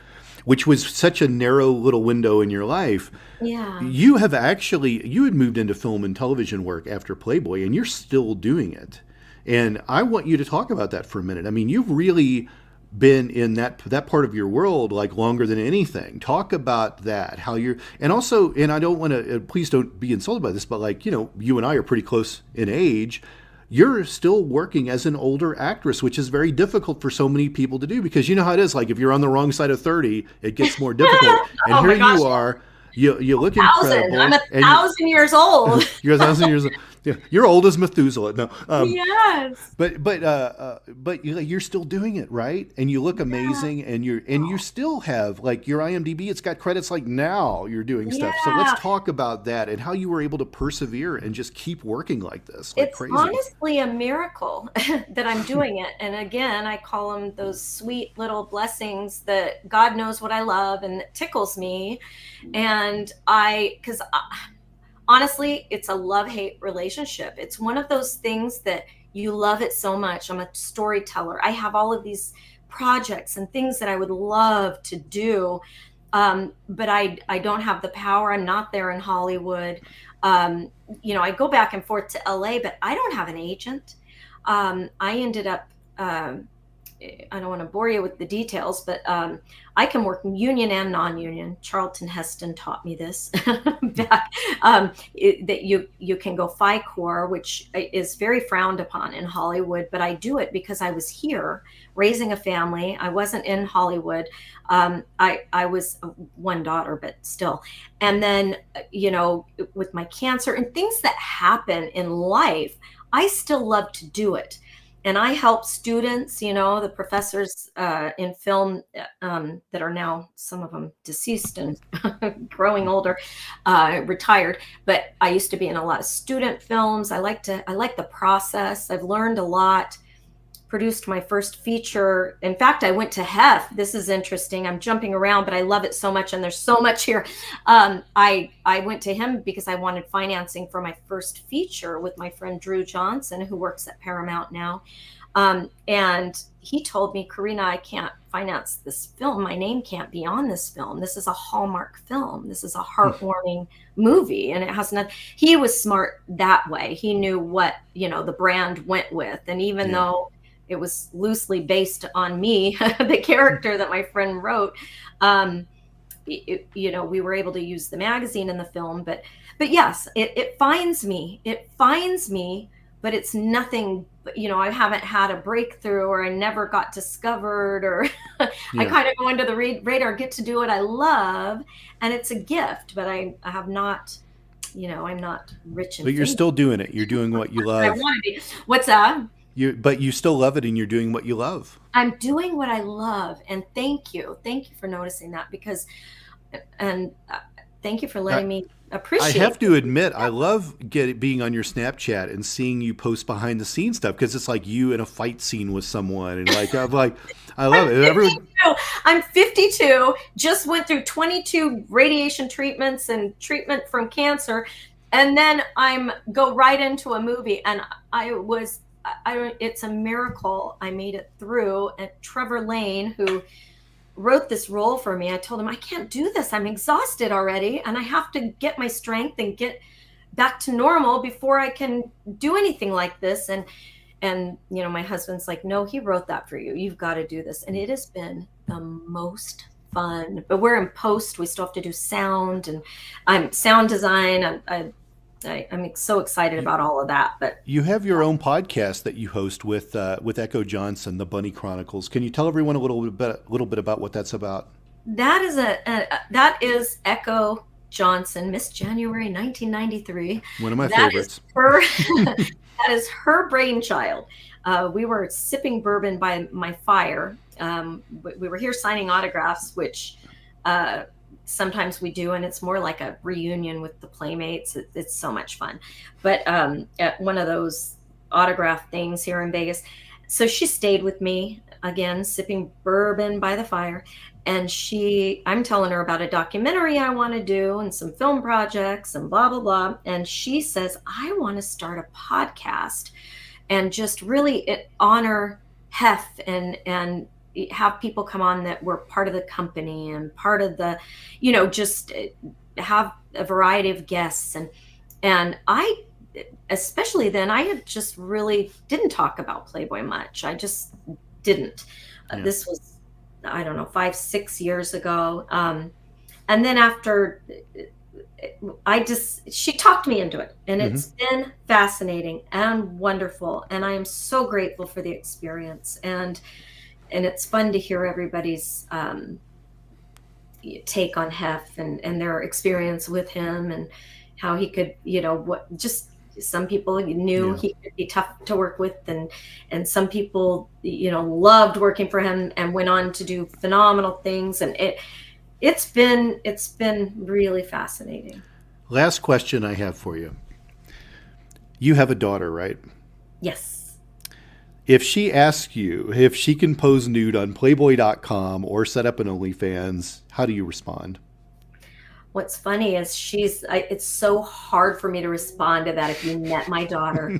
which was such a narrow little window in your life. Yeah. You had moved into film and television work after Playboy, and you're still doing it. And I want you to talk about that for a minute. I mean, you've really been in that part of your world like longer than anything. Talk about that, how you're, and I don't want to, please don't be insulted by this, but like, you and I are pretty close in age. you're still working as an older actress, which is very difficult for so many people to do, because you know how it is. Like if you're on the wrong side of 30, it gets more difficult. And Oh here my gosh, you are, you look thousand. I'm incredible, a and thousand years old. you're 1,000 years. Yeah, you're old as Methuselah. No, Yes. but you're still doing it, right? And you look Yeah. amazing, and you still have like your IMDb. It's got credits like now you're doing stuff. So let's Yeah. talk about that and how you were able to persevere and just keep working like this, like It's crazy. honestly a miracle that I'm doing it. And again, I call them those sweet little blessings that God knows what I love and that tickles me. And because honestly, it's a love-hate relationship. It's one of those things that you love it so much. I'm a storyteller. I have all of these projects and things that I would love to do, but I don't have the power. I'm not there in Hollywood. I go back and forth to LA, but I don't have an agent. I ended up, I don't want to bore you with the details, but I can work union and non-union. Charlton Heston taught me this back, that you can go FICOR, which is very frowned upon in Hollywood, but I do it because I was here raising a family. I wasn't in Hollywood. I was one daughter, but still. And then, with my cancer and things that happen in life, I still love to do it. And I help students, the professors in film that are now, some of them deceased and growing older, retired. But I used to be in a lot of student films. I like the process. I've learned a lot. Produced my first feature. In fact, I went to HEF. This is interesting. I'm jumping around, but I love it so much, and there's so much here. I went to him because I wanted financing for my first feature with my friend Drew Johnson, who works at Paramount now. And he told me, Corinna, I can't finance this film. My name can't be on this film. This is a Hallmark film. This is a heartwarming movie, and it has nothing. He was smart that way. He knew what, the brand went with. And even though it was loosely based on me, the character that my friend wrote, we were able to use the magazine in the film, but yes, it finds me, but it's nothing, I haven't had a breakthrough, or I never got discovered, or I kind of go under the radar, get to do what I love. And it's a gift, but I have not, I'm not rich in But you're still doing it. You're doing what you love. I want to be. What's that? But you still love it, and you're doing what you love. I'm doing what I love, and thank you for noticing that, because, and thank you for letting me appreciate. I have to admit, I love being on your Snapchat and seeing you post behind the scenes stuff, because it's like you in a fight scene with someone, and I love it. I'm 52, just went through 22 radiation treatments and treatment from cancer, and then go right into a movie, and it's a miracle I made it through. And Trevor Lane, who wrote this role for me, I told him, I can't do this. I'm exhausted already, and I have to get my strength and get back to normal before I can do anything like this. And my husband's like, no, he wrote that for you. You've got to do this. And it has been the most fun. But we're in post. We still have to do sound, and I'm sound design. I'm so excited about all of that. But you have your own podcast that you host with Echo Johnson, The Bunny Chronicles. Can you tell everyone a little bit about what that's about? That is Echo Johnson, Miss January 1993. One of my favorites. That is her brainchild. We were sipping bourbon by my fire. We were here signing autographs, which sometimes we do, and it's more like a reunion with the Playmates. It's so much fun. But at one of those autograph things here in Vegas, so she stayed with me again, sipping bourbon by the fire. And I'm telling her about a documentary I want to do and some film projects and blah, blah, blah. And she says, I want to start a podcast and just really honor HEF and have people come on that were part of the company and part of the, just have a variety of guests. And I, especially then, I had just really didn't talk about Playboy much. I just didn't. Yeah. This was, I don't know, 5-6 years ago. And then after she talked me into it, and Mm-hmm. it's been fascinating and wonderful. And I am so grateful for the experience. And it's fun to hear everybody's take on Hef and their experience with him, and how he could, some people knew he could be tough to work with, and some people, loved working for him and went on to do phenomenal things. And it's been really fascinating. Last question I have for you. You have a daughter, right? Yes. If she asks you if she can pose nude on Playboy.com or set up an OnlyFans, how do you respond? What's funny is it's so hard for me to respond to that. If you met my daughter,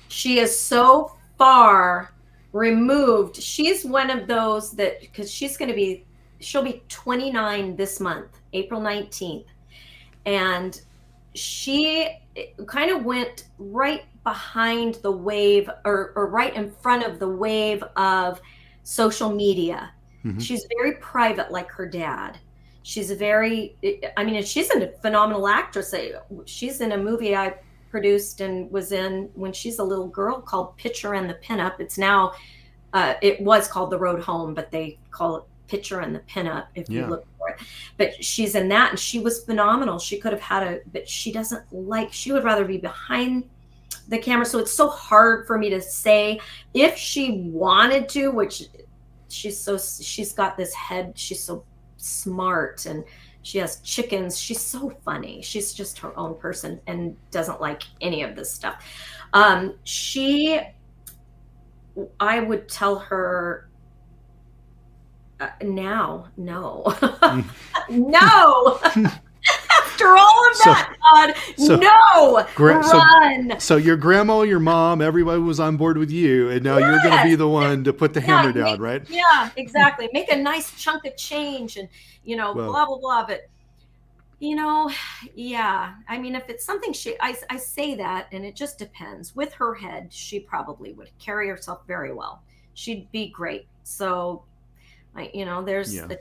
she is so far removed. She's one of those that, because she'll be 29 this month, April 19th. And she kind of went right behind the wave, or right in front of the wave of social media. Mm-hmm. She's very private, like her dad. She's she's a phenomenal actress. She's in a movie I produced and was in when she's a little girl called Pitcher and the Pinup. It's now, it was called The Road Home, but they call it Pitcher and the Pinup if you look for it. But she's in that, and she was phenomenal. She could have but she she would rather be behind the camera. So it's so hard for me to say if she wanted to, which she's got this head. She's so smart, and she has chickens. She's so funny. She's just her own person and doesn't like any of this stuff. I would tell her now, no. No. After all of that, Todd, no, run. So your grandma, your mom, everybody was on board with you, and now you're going to be the one to put the hammer down, right? Yeah, exactly. Make a nice chunk of change, and blah blah blah. But yeah. I mean, if it's something I say that, and it just depends. With her head, she probably would carry herself very well. She'd be great. So. There's a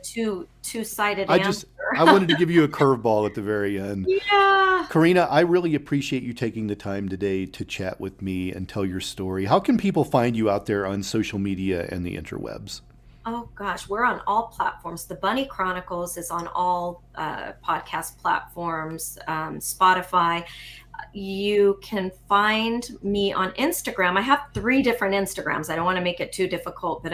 two-sided answer. I wanted to give you a curveball at the very end. Yeah. Corinna, I really appreciate you taking the time today to chat with me and tell your story. How can people find you out there on social media and the interwebs? Oh gosh, we're on all platforms. The Bunny Chronicles is on all podcast platforms, Spotify. You can find me on Instagram. I have 3 different Instagrams. I don't want to make it too difficult, but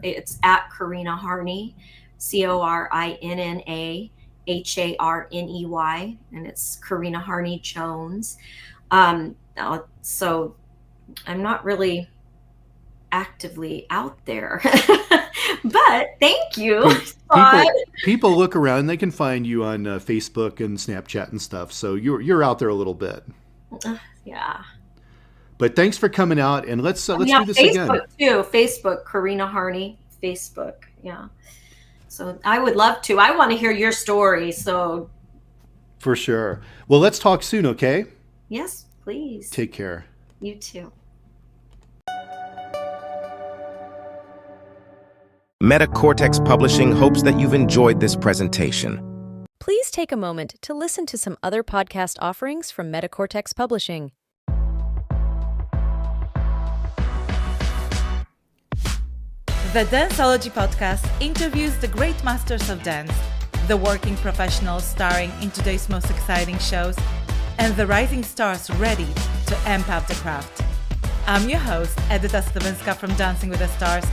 it's at Corinna Harney, CorinnaHarney, and it's Corinna Harney-Jones. So I'm not really actively out there, but thank you. People look around and they can find you on Facebook and Snapchat and stuff. So you're out there a little bit. Yeah. But thanks for coming out, and let's do this Facebook again. Too. Facebook, Corinna Harney, Facebook. Yeah. So I would love to. I want to hear your story. So. For sure. Well, let's talk soon, okay? Yes, please. Take care. You too. Metacortex Publishing hopes that you've enjoyed this presentation. Please take a moment to listen to some other podcast offerings from Metacortex Publishing. The Danceology podcast interviews the great masters of dance, the working professionals starring in today's most exciting shows, and the rising stars ready to amp up the craft. I'm your host, Edyta Stawinska from Dancing with the Stars.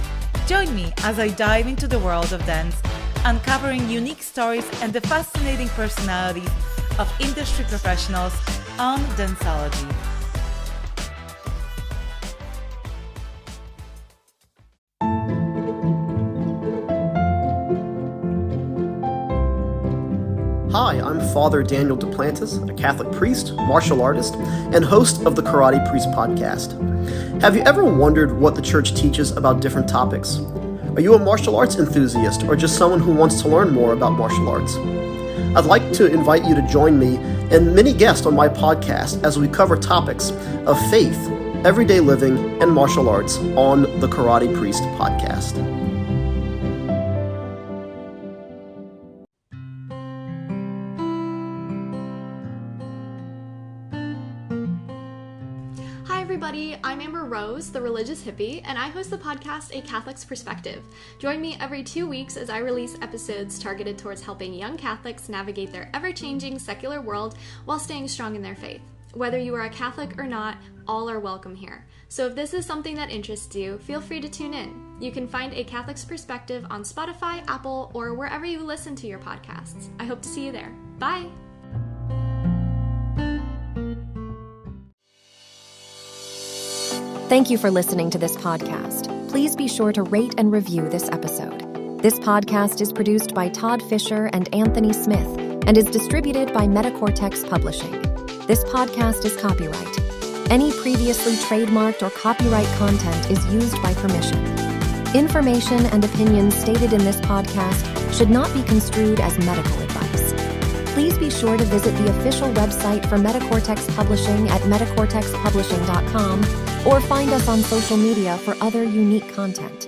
Join me as I dive into the world of dance, uncovering unique stories and the fascinating personalities of industry professionals on Danceology. Hi, I'm Father Daniel Duplantis, a Catholic priest, martial artist, and host of the Karate Priest podcast. Have you ever wondered what the church teaches about different topics? Are you a martial arts enthusiast or just someone who wants to learn more about martial arts? I'd like to invite you to join me and many guests on my podcast as we cover topics of faith, everyday living, and martial arts on the Karate Priest podcast. everybody, I'm Amber Rose, the religious hippie, and I host the podcast A Catholic's Perspective. Join me every 2 weeks as I release episodes targeted towards helping young Catholics navigate their ever-changing secular world while staying strong in their faith. Whether you are a Catholic or not, all are welcome here. So if this is something that interests you, feel free to tune in. You can find A Catholic's Perspective on Spotify, Apple, or wherever you listen to your podcasts. I hope to see you there. Bye! Thank you for listening to this podcast. Please be sure to rate and review this episode. This podcast is produced by Todd Fischer and Anthony Smith and is distributed by Metacortex Publishing. This podcast is copyright. Any previously trademarked or copyright content is used by permission. Information and opinions stated in this podcast should not be construed as medical advice. Please be sure to visit the official website for Metacortex Publishing at metacortexpublishing.com or find us on social media for other unique content.